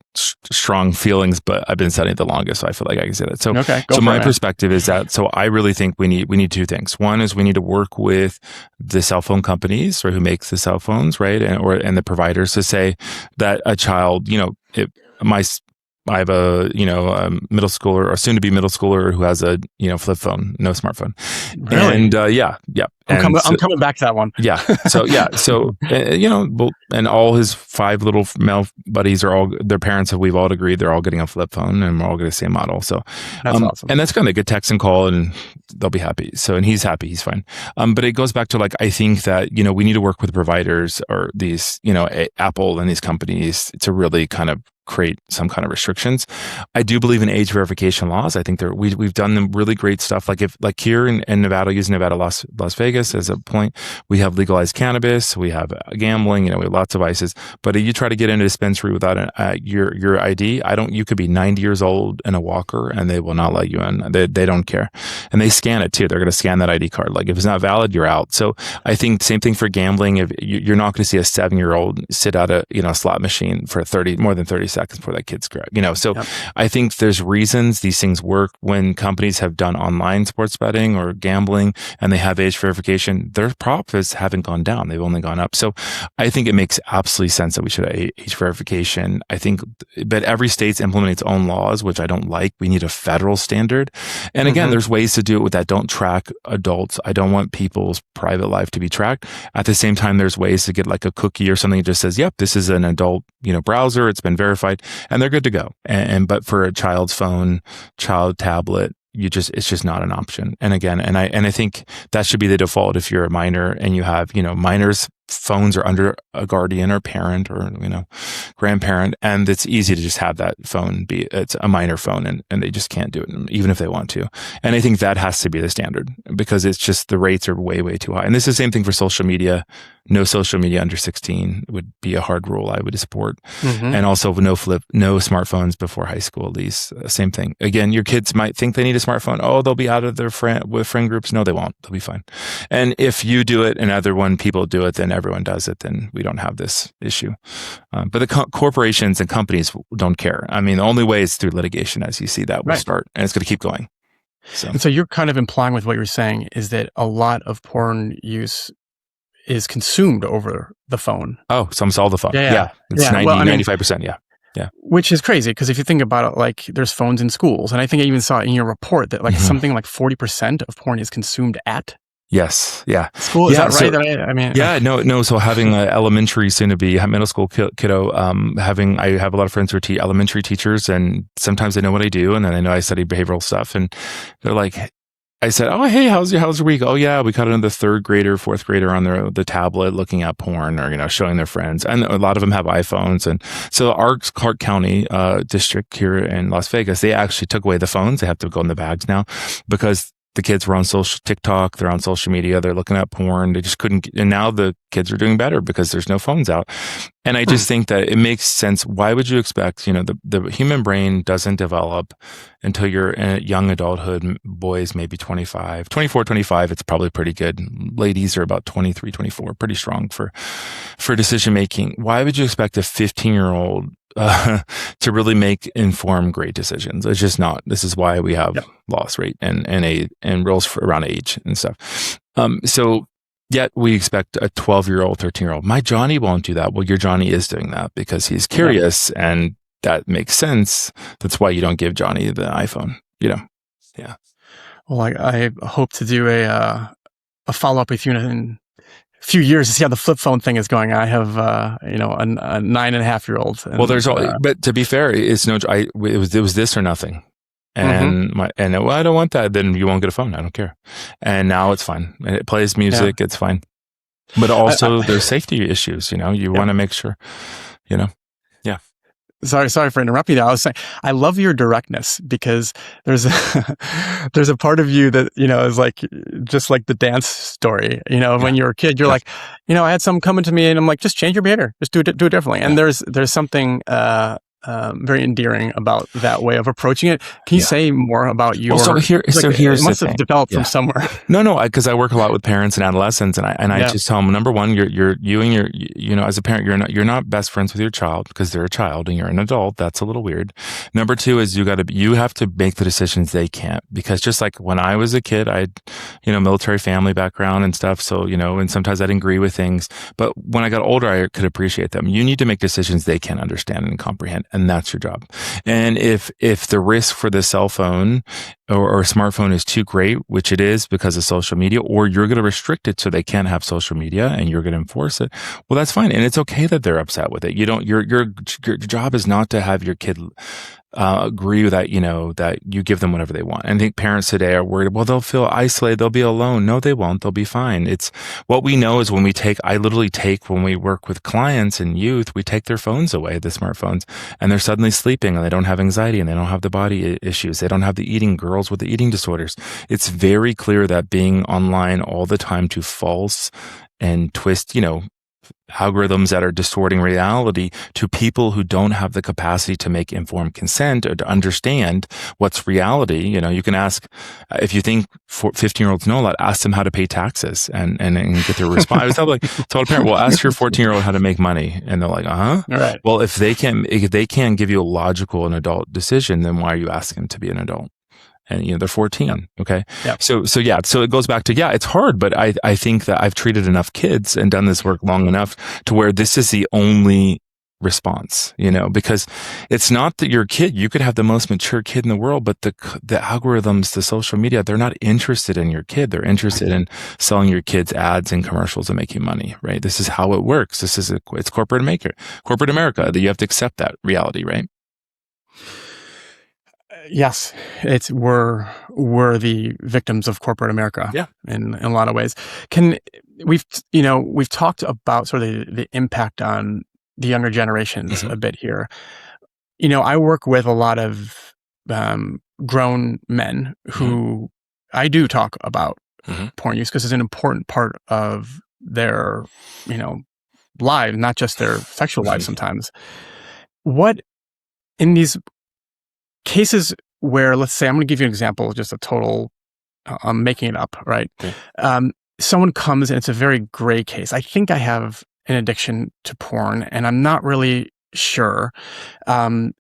strong feelings, but I've been studying it the longest, so I feel like I can say that. So, my perspective is that, I really think we need two things. One is we need to work with the cell phone companies, or who makes the cell phones, right, and the providers, to say that a child, I have a middle schooler, or soon to be middle schooler, who has a flip phone, no smartphone. Really? And I'm coming back to that one. And all his 5 little male buddies are all, their parents, we've all agreed they're all getting a flip phone, and we're all getting the same model. So that's awesome. And that's going to get text and call, and they'll be happy. So, and he's happy, he's fine. But it goes back to, like, I think that, we need to work with providers, or these, Apple and these companies, to really kind of create some kind of restrictions. I do believe in age verification laws. I think we've done them really great stuff. Like here in Nevada, using Nevada, Las Vegas as a point, we have legalized cannabis, we have gambling, we have lots of vices. But if you try to get into a dispensary without your ID, you could be 90 years old in a walker, and they will not let you in. They don't care, and they scan it too. They're going to scan that ID card. Like, if it's not valid, you're out. So I think same thing for gambling. If you're not going to see a 7-year-old sit at a slot machine for more than 30 seconds before that kid's correct. So I think there's reasons these things work. When companies have done online sports betting or gambling, and they have age verification, their profits haven't gone down. They've only gone up. So I think it makes absolutely sense that we should have age verification. I think, but every state's implementing its own laws, which I don't like. We need a federal standard. And again, there's ways to do it with that don't track adults. I don't want people's private life to be tracked. At the same time, there's ways to get like a cookie or something that just says, yep, this is an adult, browser. It's been verified, and they're good to go. But for a child's phone, child tablet, it's just not an option. And again, and I think that should be the default. If you're a minor and you have, minors' phones are under a guardian or parent or, grandparent, and it's easy to just have that phone it's a minor phone, and they just can't do it, even if they want to. And I think that has to be the standard, because it's just, the rates are way, way too high. And this is the same thing for social media. No social media under 16 would be a hard rule I would support. And also no smartphones before high school, at least. Same thing. Again, your kids might think they need a smartphone. Oh, they'll be out of their friend groups. No, they won't. They'll be fine. And if you do it and people do it, then everyone does it. Then we don't have this issue. But the corporations and companies don't care. I mean, the only way is through litigation, as you see, that will start, and it's going to keep going. And so you're kind of implying with what you're saying is that a lot of porn use is consumed over the phone. Oh, almost all the phone. Yeah. It's 95%. Yeah. Which is crazy, because if you think about it, like, there's phones in schools. And I think I even saw in your report that something like 40% of porn is consumed at Yes. Yeah. school. Is that right? No. So having an elementary, soon to be middle school kiddo, I have a lot of friends who are elementary teachers, and sometimes they know what I do, and then they know I study behavioral stuff, and they're like, I said, "Oh, hey, how's your week?" "Oh, yeah, we caught another 3rd grader, 4th grader on the tablet looking at porn, or showing their friends." And a lot of them have iPhones. And so our Clark County district here in Las Vegas, they actually took away the phones. They have to go in the bags now, because the kids were on TikTok, they're on social media, they're looking at porn. They just couldn't. And now the kids are doing better because there's no phones out. And I just think that it makes sense. Why would you expect, the human brain doesn't develop until you're in young adulthood. Boys, maybe 24, 25, it's probably pretty good. Ladies are about 23, 24, pretty strong for decision making. Why would you expect a 15-year-old to really make informed, great decisions? It's just not. This is why we have laws, right, and rules around age and stuff. So yet we expect a 12-year-old, 13-year-old. My Johnny won't do that. Well, your Johnny is doing that because he's curious, and that makes sense. That's why you don't give Johnny the iPhone. Yeah. Well, I hope to do a follow-up with you in a few years to see how the flip phone thing is going. I have a 9.5-year-old. Well, there's but to be fair, it's it was this or nothing. And I don't want that. Then you won't get a phone. I don't care. And now it's fine. And it plays music. It's fine. But also there's safety issues. You want to make sure. Yeah. Sorry for interrupting you. I was saying, I love your directness, because there's there's a part of you that, is like, just like the dance story, when you're a kid, you're like, I had someone coming to me and I'm like, just change your behavior, just do it differently. And there's something, very endearing about that way of approaching it. Can you say more about your? Well, here's it must the have thing. developed from somewhere. No, because I work a lot with parents and adolescents, and I just tell them, number one, as a parent, you're not best friends with your child because they're a child and you're an adult. That's a little weird. Number two is you have to make the decisions they can't, because just like when I was a kid, I had, military family background and stuff. So, and sometimes I didn't agree with things, but when I got older, I could appreciate them. You need to make decisions they can understand and comprehend. And that's your job. And if the risk for the cell phone or smartphone is too great, which it is because of social media, or you're going to restrict it so they can't have social media and you're going to enforce it, well, that's fine. And it's okay that they're upset with it. Your job is not to have your kid agree with that, that you give them whatever they want. And I think parents today are worried, well, they'll feel isolated, they'll be alone. No, they won't. They'll be fine. It's what we know is when we work with clients and youth, we take their phones away, the smartphones, and they're suddenly sleeping and they don't have anxiety and they don't have the body issues. They don't have the girls with the eating disorders. It's very clear that being online all the time to false and twist, algorithms that are distorting reality to people who don't have the capacity to make informed consent or to understand what's reality. You can ask, if you think 15-year-olds know a lot, ask them how to pay taxes and get their response. I was tell a parent, well, ask your 14-year-old how to make money. And they're like, uh-huh. All right. Well, if they can't give you a logical and adult decision, then why are you asking them to be an adult? And, they're 14. Okay. Yep. So it goes back to, it's hard, but I think that I've treated enough kids and done this work long enough to where this is the only response, because it's not that your kid, you could have the most mature kid in the world, but the algorithms, the social media, they're not interested in your kid. They're interested in selling your kids ads and commercials and making money, right? This is how it works. It's corporate America, that you have to accept that reality, right? Yes, we're the victims of corporate America. Yeah. In a lot of ways. We've talked about sort of the impact on the younger generations a bit here. I work with a lot of grown men who I do talk about porn use, because it's an important part of their lives, not just their sexual lives sometimes. What in these cases where, let's say, I'm going to give you an example, just a total, I'm making it up, right? Okay. Someone comes and it's a very gray case. I think I have an addiction to porn and I'm not really sure. And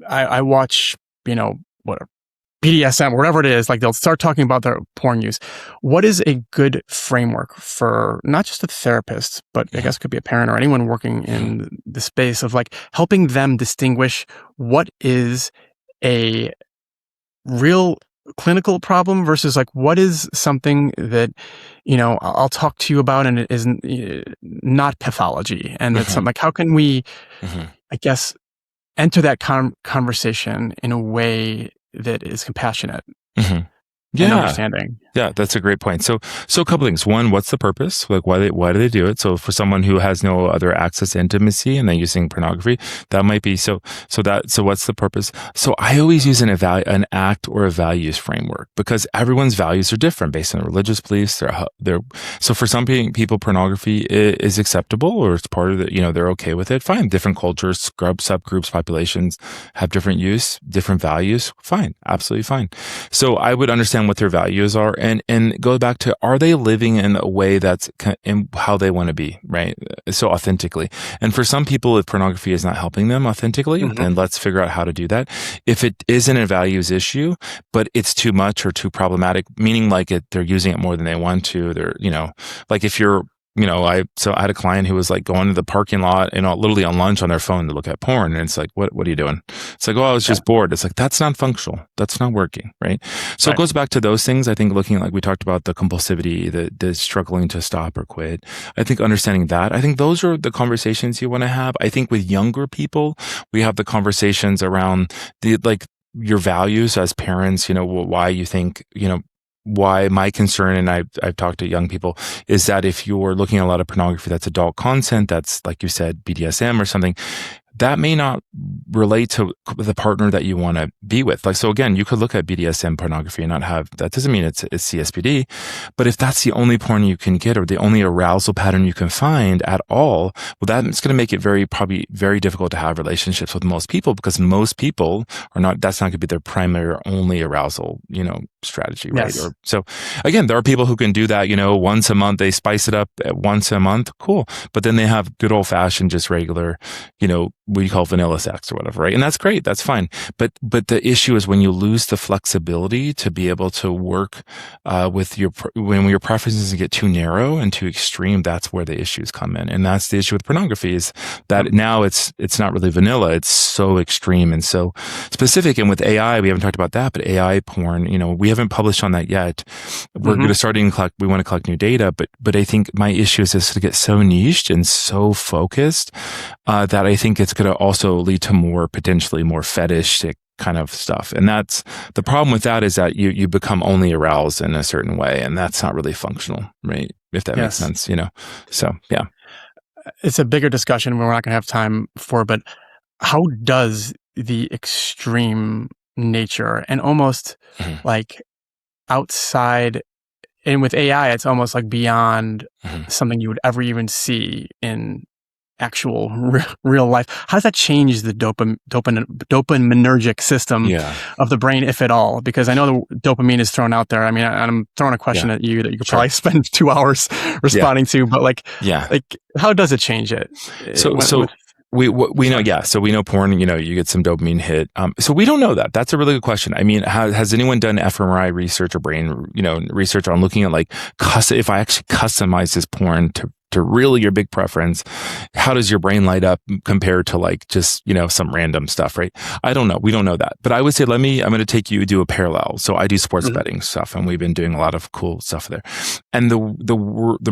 I watch, whatever, BDSM, whatever it is, like they'll start talking about their porn use. What is a good framework for not just a therapist, but I guess it could be a parent or anyone working in the space of like helping them distinguish what is a real clinical problem versus like what is something that, I'll talk to you about and it isn't not pathology. And it's something like, how can we, I guess, enter that conversation in a way that is compassionate and understanding. Yeah, that's a great point. So a couple things. One, what's the purpose? Like, why do they do it? So for someone who has no other access to intimacy and they're using pornography, that might be so what's the purpose? So I always use an act or a values framework, because everyone's values are different based on religious beliefs. So for some people, pornography is acceptable, or it's part of the, they're okay with it. Fine. Different cultures, subgroups, populations have different use, different values. Fine. Absolutely fine. So I would understand what their values are and go back to, are they living in a way that's in how they want to be, right? So authentically. And for some people, if pornography is not helping them authentically, then let's figure out how to do that. If it isn't a values issue, but it's too much or too problematic, meaning like they're using it more than they want to, like if you're, I had a client who was like going to the parking lot, literally on lunch on their phone to look at porn. And it's like, what are you doing? It's like, I was just bored. It's like, that's not functional. That's not working. Right. So it goes back to those things. I think looking, like we talked about the compulsivity, the struggling to stop or quit. I think understanding that, I think those are the conversations you want to have. I think with younger people, we have the conversations around your values as parents, why you think, why my concern, and I've talked to young people, is that if you're looking at a lot of pornography that's adult content, that's like you said, BDSM or something, that may not relate to the partner that you want to be with. Like, so again, you could look at BDSM pornography and not have, that doesn't mean it's CSPD, but if that's the only porn you can get or the only arousal pattern you can find at all, well, that's going to make it probably very difficult to have relationships with most people, because most people are not, that's not going to be their primary or only arousal, strategy, right? Yes. So again, there are people who can do that, once a month, they spice it up at once a month. Cool. But then they have good old fashioned, just regular, what you call vanilla sex or whatever, right? And that's great. That's fine. But the issue is when you lose the flexibility to be able to work with when your preferences get too narrow and too extreme, that's where the issues come in. And that's the issue with pornography, is that now it's not really vanilla. It's so extreme and so specific. And with AI, we haven't talked about that, but AI porn, we haven't published on that yet. We're going to start we want to collect new data, but I think my issue is just to get so niched and so focused that I think it's going to also lead to potentially more fetishistic kind of stuff. And that's the problem with that, is that you become only aroused in a certain way, and that's not really functional, right? If that makes sense, So, yeah. It's a bigger discussion we're not going to have time for, but how does the extreme nature and almost like outside, and with AI, it's almost like beyond something you would ever even see in actual real life. How does that change the dopaminergic system of the brain, if at all? Because I know the dopamine is thrown out there. I mean, I'm throwing a question at you that you could probably spend 2 hours responding to, but like how does it change it? We know, so we know porn, you get some dopamine hit. So we don't know that. That's a really good question. I mean, has anyone done fMRI research or brain, research on looking at like, if I actually customize this porn to really your big preference, how does your brain light up compared to like just, some random stuff, right? I don't know. We don't know that. But I would say, I'm going to take you do a parallel. So I do sports betting stuff, and we've been doing a lot of cool stuff there. And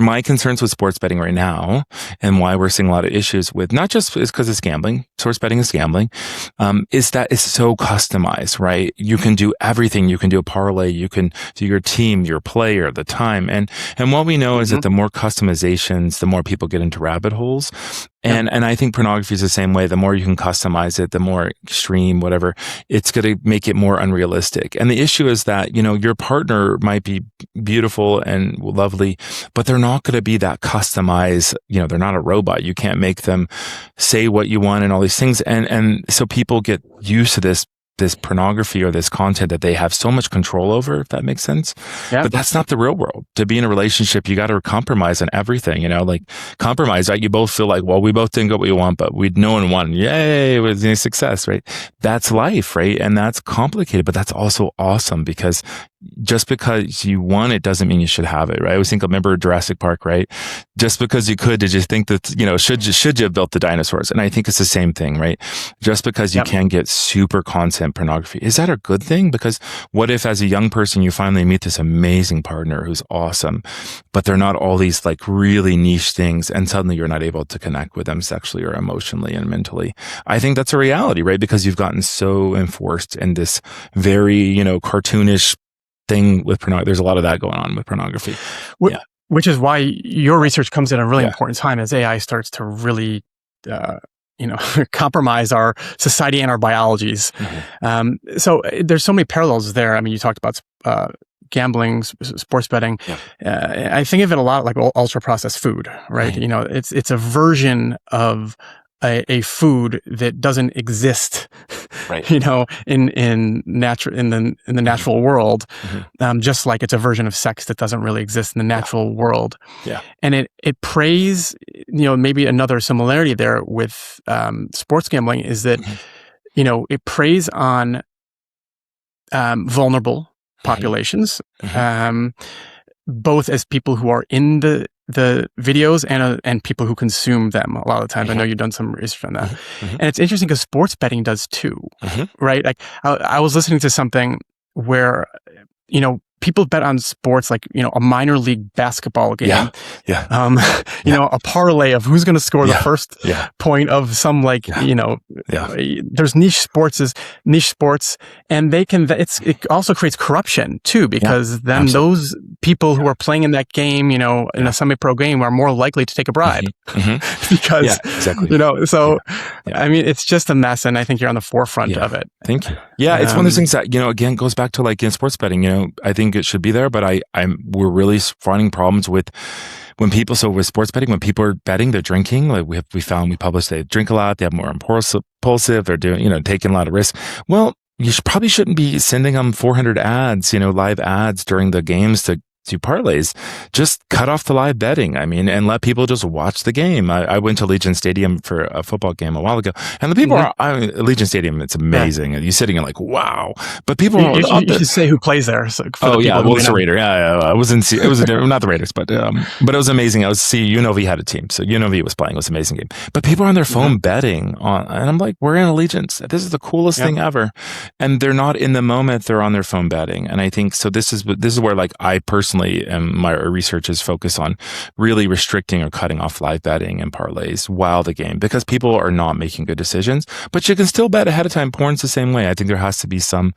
my concerns with sports betting right now, and why we're seeing a lot of issues with, not just is because it's gambling, sports betting is gambling, is that it's so customized, right? You can do everything. You can do a parlay. You can do your team, your player, the time. And what we know is that the more customization, the more people get into rabbit holes. And I think pornography is the same way. The more you can customize it, the more extreme, whatever, it's going to make it more unrealistic. And the issue is that, your partner might be beautiful and lovely, but they're not going to be that customized. They're not a robot. You can't make them say what you want and all these things. And so people get used to this pornography or this content that they have so much control over, if that makes sense. Yeah. But that's not the real world. To be in a relationship, you got to compromise on everything, like compromise, right? You both feel like, well, we both didn't get what we want, but no one won. Yay, it was a success, right? That's life, right? And that's complicated, but that's also awesome, because just because you won it doesn't mean you should have it, right? I always remember Jurassic Park, right? Just because you could, did you think that, should you have built the dinosaurs? And I think it's the same thing, right? Just because you can get super content pornography, is that a good thing? Because what if as a young person, you finally meet this amazing partner who's awesome, but they're not all these like really niche things, and suddenly you're not able to connect with them sexually or emotionally and mentally? I think that's a reality, right? Because you've gotten so enforced in this very, cartoonish thing with pornography. There's a lot of that going on with pornography. Which is why your research comes in a really important time, as AI starts to really, compromise our society and our biologies. So there's so many parallels there. I mean, you talked about gambling, sports betting. I think of it a lot like ultra processed food, right? It's a version of a food that doesn't exist, right? In the natural world, just like it's a version of sex that doesn't really exist in the natural world. And it preys, maybe another similarity there with sports gambling is that it preys on vulnerable populations, both as people who are in the videos and people who consume them a lot of the times. I know you've done some research on that. And it's interesting because sports betting does too, right? Like I was listening to something where, people bet on sports like, a minor league basketball game. Yeah. A parlay of who's going to score the first point of some there's niche sports, and it also creates corruption too, because then absolutely. those people who are playing in that game, in a semi-pro game, are more likely to take a bribe because, so I mean, it's just a mess, and I think you're on the forefront of it. Thank you. Yeah, it's one of those things that, again, goes back to like in sports betting, I think it should be there, but we're really finding problems with when people, so with sports betting, when people are betting, they're drinking, like we published they drink a lot, they have more impulsive, they're doing, taking a lot of risk. Well, you probably shouldn't be sending them 400 ads, live ads during the games to parlays. Just cut off the live betting. I mean, and let people just watch the game. I went to Legion Stadium for a football game a while ago, and the people at Legion Stadium, it's amazing. And you're sitting and like, wow. But people you should say who plays there. So it's a Raider. I was in. It was not the Raiders, but it was amazing. I was UNLV had a team, so UNLV was playing. It was an amazing game. But people are on their phone betting on, and I'm like, we're in Allegiance. This is the coolest thing ever, and they're not in the moment. They're on their phone betting, and I think so. This is where like I personally, and my research is focused on really restricting or cutting off live betting and parlays while the game, because people are not making good decisions. But you can still bet ahead of time. Porn's the same way. I think there has to be some,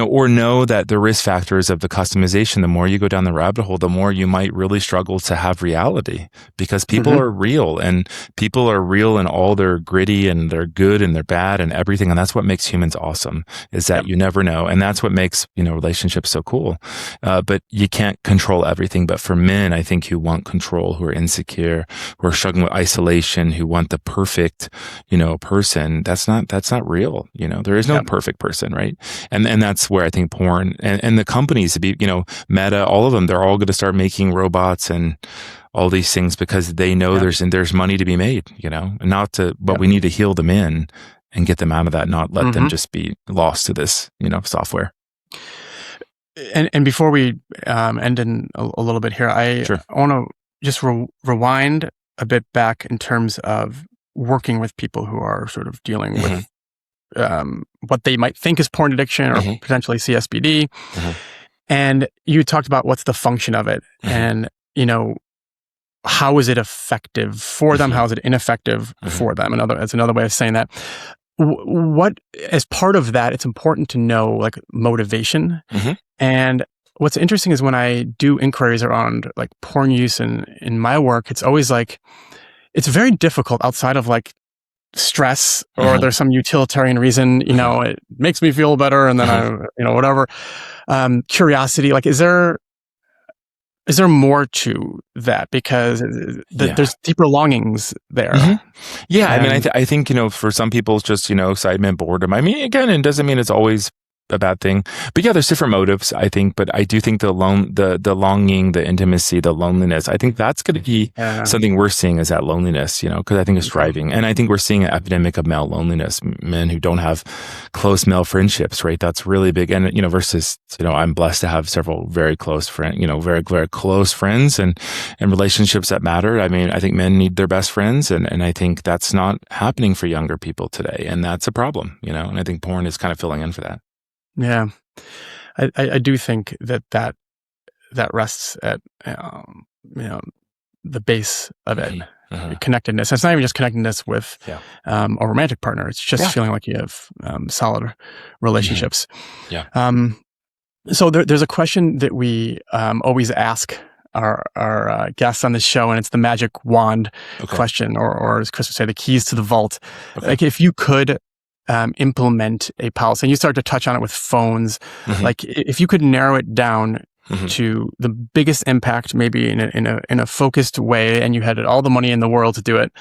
or know that the risk factors of the customization, the more you go down the rabbit hole, the more you might really struggle to have reality, because people are real, and people are real in all their gritty and their good and their bad and everything. And that's what makes humans awesome, is that you never know. And that's what makes, relationships so cool. But you can't control everything. But for men, I think, who want control, who are insecure, who are struggling with isolation, who want the perfect, person, that's not real. There is no perfect person, right? And that's where I think porn and the companies, Meta, all of them, they're all going to start making robots and all these things, because they know there's money to be made, and not to, but we need to heal them in and get them out of that, not let them just be lost to this, software. And before we end in a little bit here, I want to just rewind a bit back in terms of working with people who are sort of dealing with what they might think is porn addiction or potentially CSBD. And you talked about what's the function of it, and how is it effective for them? How is it ineffective for them? That's another way of saying that. What, as part of that, it's important to know like motivation. And what's interesting is when I do inquiries around like porn use in my work, it's always like, it's very difficult outside of like stress or there's some utilitarian reason, it makes me feel better. And then I, whatever, curiosity, like, is there more to that? Because there's deeper longings there. Yeah. I mean, I think, for some people it's just, excitement, boredom. I mean, again, it doesn't mean it's always a bad thing, but there's different motives, I think. But I do think the longing, the intimacy, the loneliness, I think that's going to be something we're seeing, is that loneliness, because I think it's driving. And I think we're seeing an epidemic of male loneliness, men who don't have close male friendships, right? That's really big. And, versus, I'm blessed to have several very close friends, very, very close friends and relationships that matter. I mean, I think men need their best friends. And I think that's not happening for younger people today. And that's a problem, and I think porn is kind of filling in for that. Yeah, I do think that rests at the base of it, connectedness. It's not even just connectedness with a romantic partner. It's just feeling like you have solid relationships. So there's a question that we always ask our guests on this show, and it's the magic wand question, or as Chris would say, the keys to the vault. Like, if you could implement a policy, and you start to touch on it with phones, like if you could narrow it down to the biggest impact, maybe in a focused way, and you had all the money in the world to do it,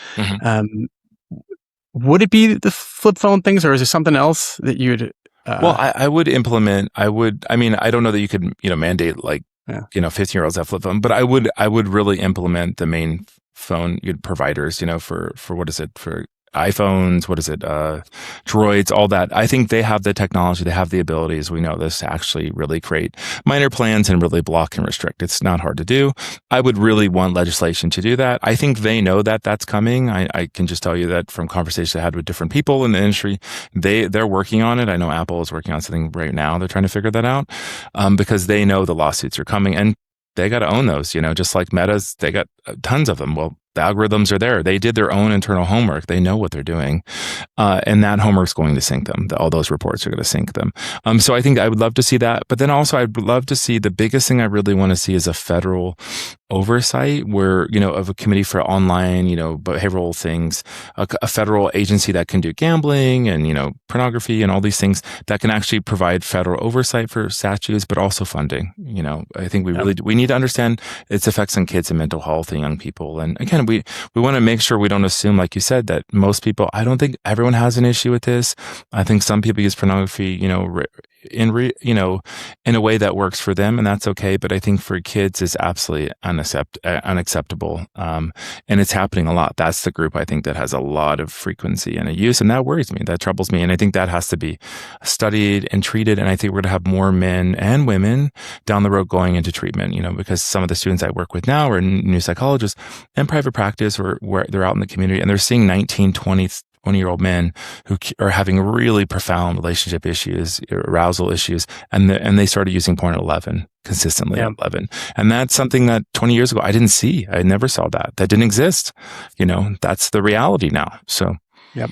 would it be the flip phone things, or is there something else that you'd well, I would implement, I mean, I don't know that you could, mandate like, 15-year-olds have flip phone, but I would really implement the main phone providers, for what is it, for iPhones, droids, all that. I think they have the technology, they have the abilities. We know this to actually really create minor plans and really block and restrict. It's not hard to do. I would really want legislation to do that. I think they know that that's coming. I can just tell you that from conversations I had with different people in the industry, they're working on it. I know Apple is working on something right now. They're trying to figure that out because they know the lawsuits are coming, and they got to own those, just like Meta's, they got tons of them. Well, the algorithms are there. They did their own internal homework. They know what they're doing. And that homework's going to sync them. All those reports are going to sync them. So I think I would love to see that. But then also I'd love to see, the biggest thing I really want to see is a federal oversight where, of a committee for online, behavioral things, a federal agency that can do gambling and, pornography and all these things that can actually provide federal oversight for statutes, but also funding. I think we need to understand its effects on kids and mental health and young people. And again, we want to make sure we don't assume, like you said, that most people, I don't think everyone has an issue with this. I think some people use pornography, in a way that works for them, and that's okay. But I think for kids, it's absolutely unacceptable. And it's happening a lot. That's the group I think that has a lot of frequency and a use, and that worries me. That troubles me. And I think that has to be studied and treated. And I think we're going to have more men and women down the road going into treatment, because some of the students I work with now are new psychologists in private practice or where they're out in the community, and they're seeing 19, 20-year-old men who are having really profound relationship issues, arousal issues, and they started using porn at 11, consistently at 11. And that's something that 20 years ago I didn't see. I never saw that. That didn't exist. That's the reality now. So. Yep.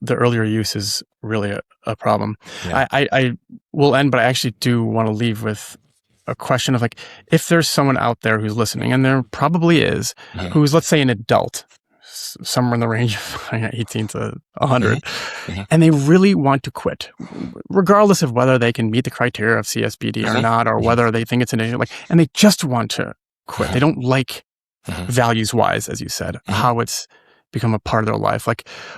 The earlier use is really a problem. Yeah. I will end, but I actually do want to leave with a question of if there's someone out there who's listening, and there probably is, who's, let's say, an adult, somewhere in the range of 18 to 100, and they really want to quit, regardless of whether they can meet the criteria of CSBD or not, or whether they think it's an issue, and they just want to quit. They don't like values-wise, as you said, how it's become a part of their life.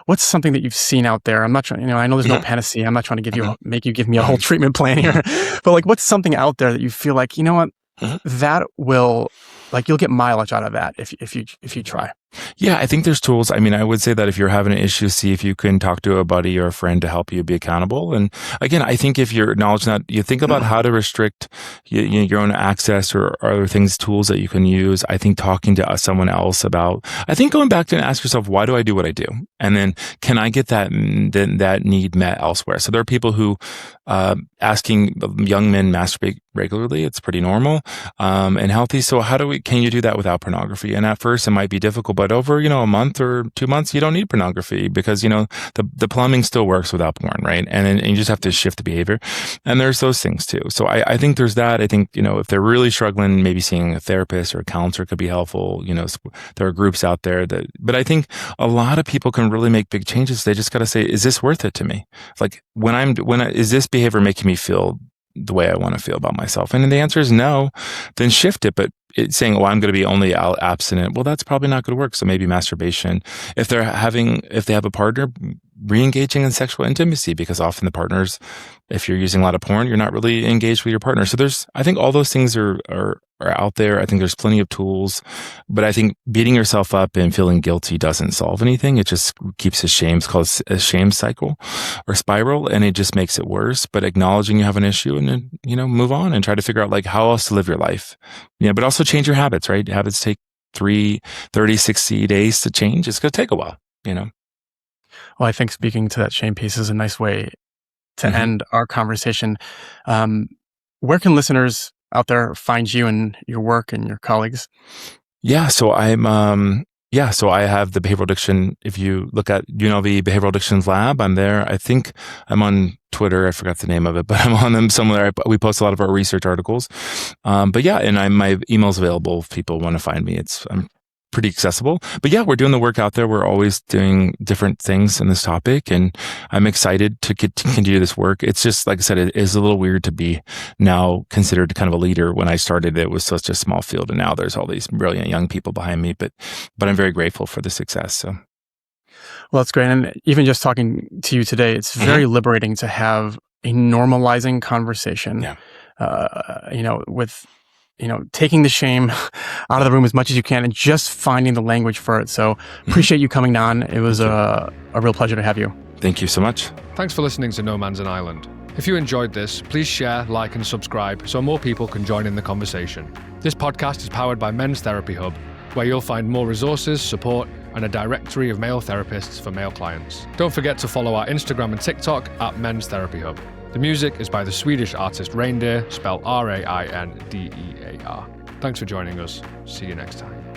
What's something that you've seen out there? I'm not trying, I know there's no panacea. I'm not trying to make you give me a whole treatment plan here, but what's something out there that you feel that will, you'll get mileage out of that if you try? Yeah, I think there's tools. I mean, I would say that if you're having an issue, see if you can talk to a buddy or a friend to help you be accountable. And again, I think if you're acknowledging that, you think about how to restrict your own access or other things, tools that you can use. I think talking to someone else about, I think going back to and ask yourself, why do I do what I do? And then can I get that need met elsewhere? So there are people who asking young men masturbate regularly. It's pretty normal and healthy. So can you do that without pornography? And at first it might be difficult, but over, a month or 2 months, you don't need pornography because, the plumbing still works without porn, right? And you just have to shift the behavior. And there's those things too. So I think there's that. I think, if they're really struggling, maybe seeing a therapist or a counselor could be helpful. There are groups out there but I think a lot of people can really make big changes. They just got to say, is this worth it to me? Is this behavior making me feel the way I want to feel about myself? And the answer is no, then shift it. But it's saying, I'm going to be only abstinent. Well, that's probably not going to work. So maybe masturbation. If they have a partner, re-engaging in sexual intimacy, because often the partners, if you're using a lot of porn, you're not really engaged with your partner. So I think all those things are out there. I think there's plenty of tools, but I think beating yourself up and feeling guilty doesn't solve anything. It just keeps it's called a shame cycle or spiral, and it just makes it worse. But acknowledging you have an issue and then, move on and try to figure out how else to live your life. But also change your habits, right? Habits take 30, 60 days to change. It's going to take a while, Well, I think speaking to that shame piece is a nice way to end our conversation. Where can listeners out there find you and your work and your colleagues? Yeah, so I have the behavioral addiction. If you look at UNLV Behavioral Addictions Lab, I'm there. I think I'm on Twitter. I forgot the name of it, but I'm on them somewhere. We post a lot of our research articles. But yeah, and my email's available if people want to find me. I'm pretty accessible. But yeah, we're doing the work out there. We're always doing different things on this topic, and I'm excited to continue this work. It's just, like I said, it is a little weird to be now considered kind of a leader. When I started, it was such a small field, and now there's all these brilliant young people behind me. But I'm very grateful for the success. So. Well, that's great. And even just talking to you today, it's very liberating to have a normalizing conversation, with taking the shame out of the room as much as you can and just finding the language for it. So appreciate you coming on. It was a real pleasure to have you. Thank you so much. Thanks for listening to No Man's an Island. If you enjoyed this, please share, like, and subscribe so more people can join in the conversation. This podcast is powered by Men's Therapy Hub, where you'll find more resources, support, and a directory of male therapists for male clients. Don't forget to follow our Instagram and TikTok at Men's Therapy Hub. The music is by the Swedish artist Reindeer, spelled Raindear. Thanks for joining us. See you next time.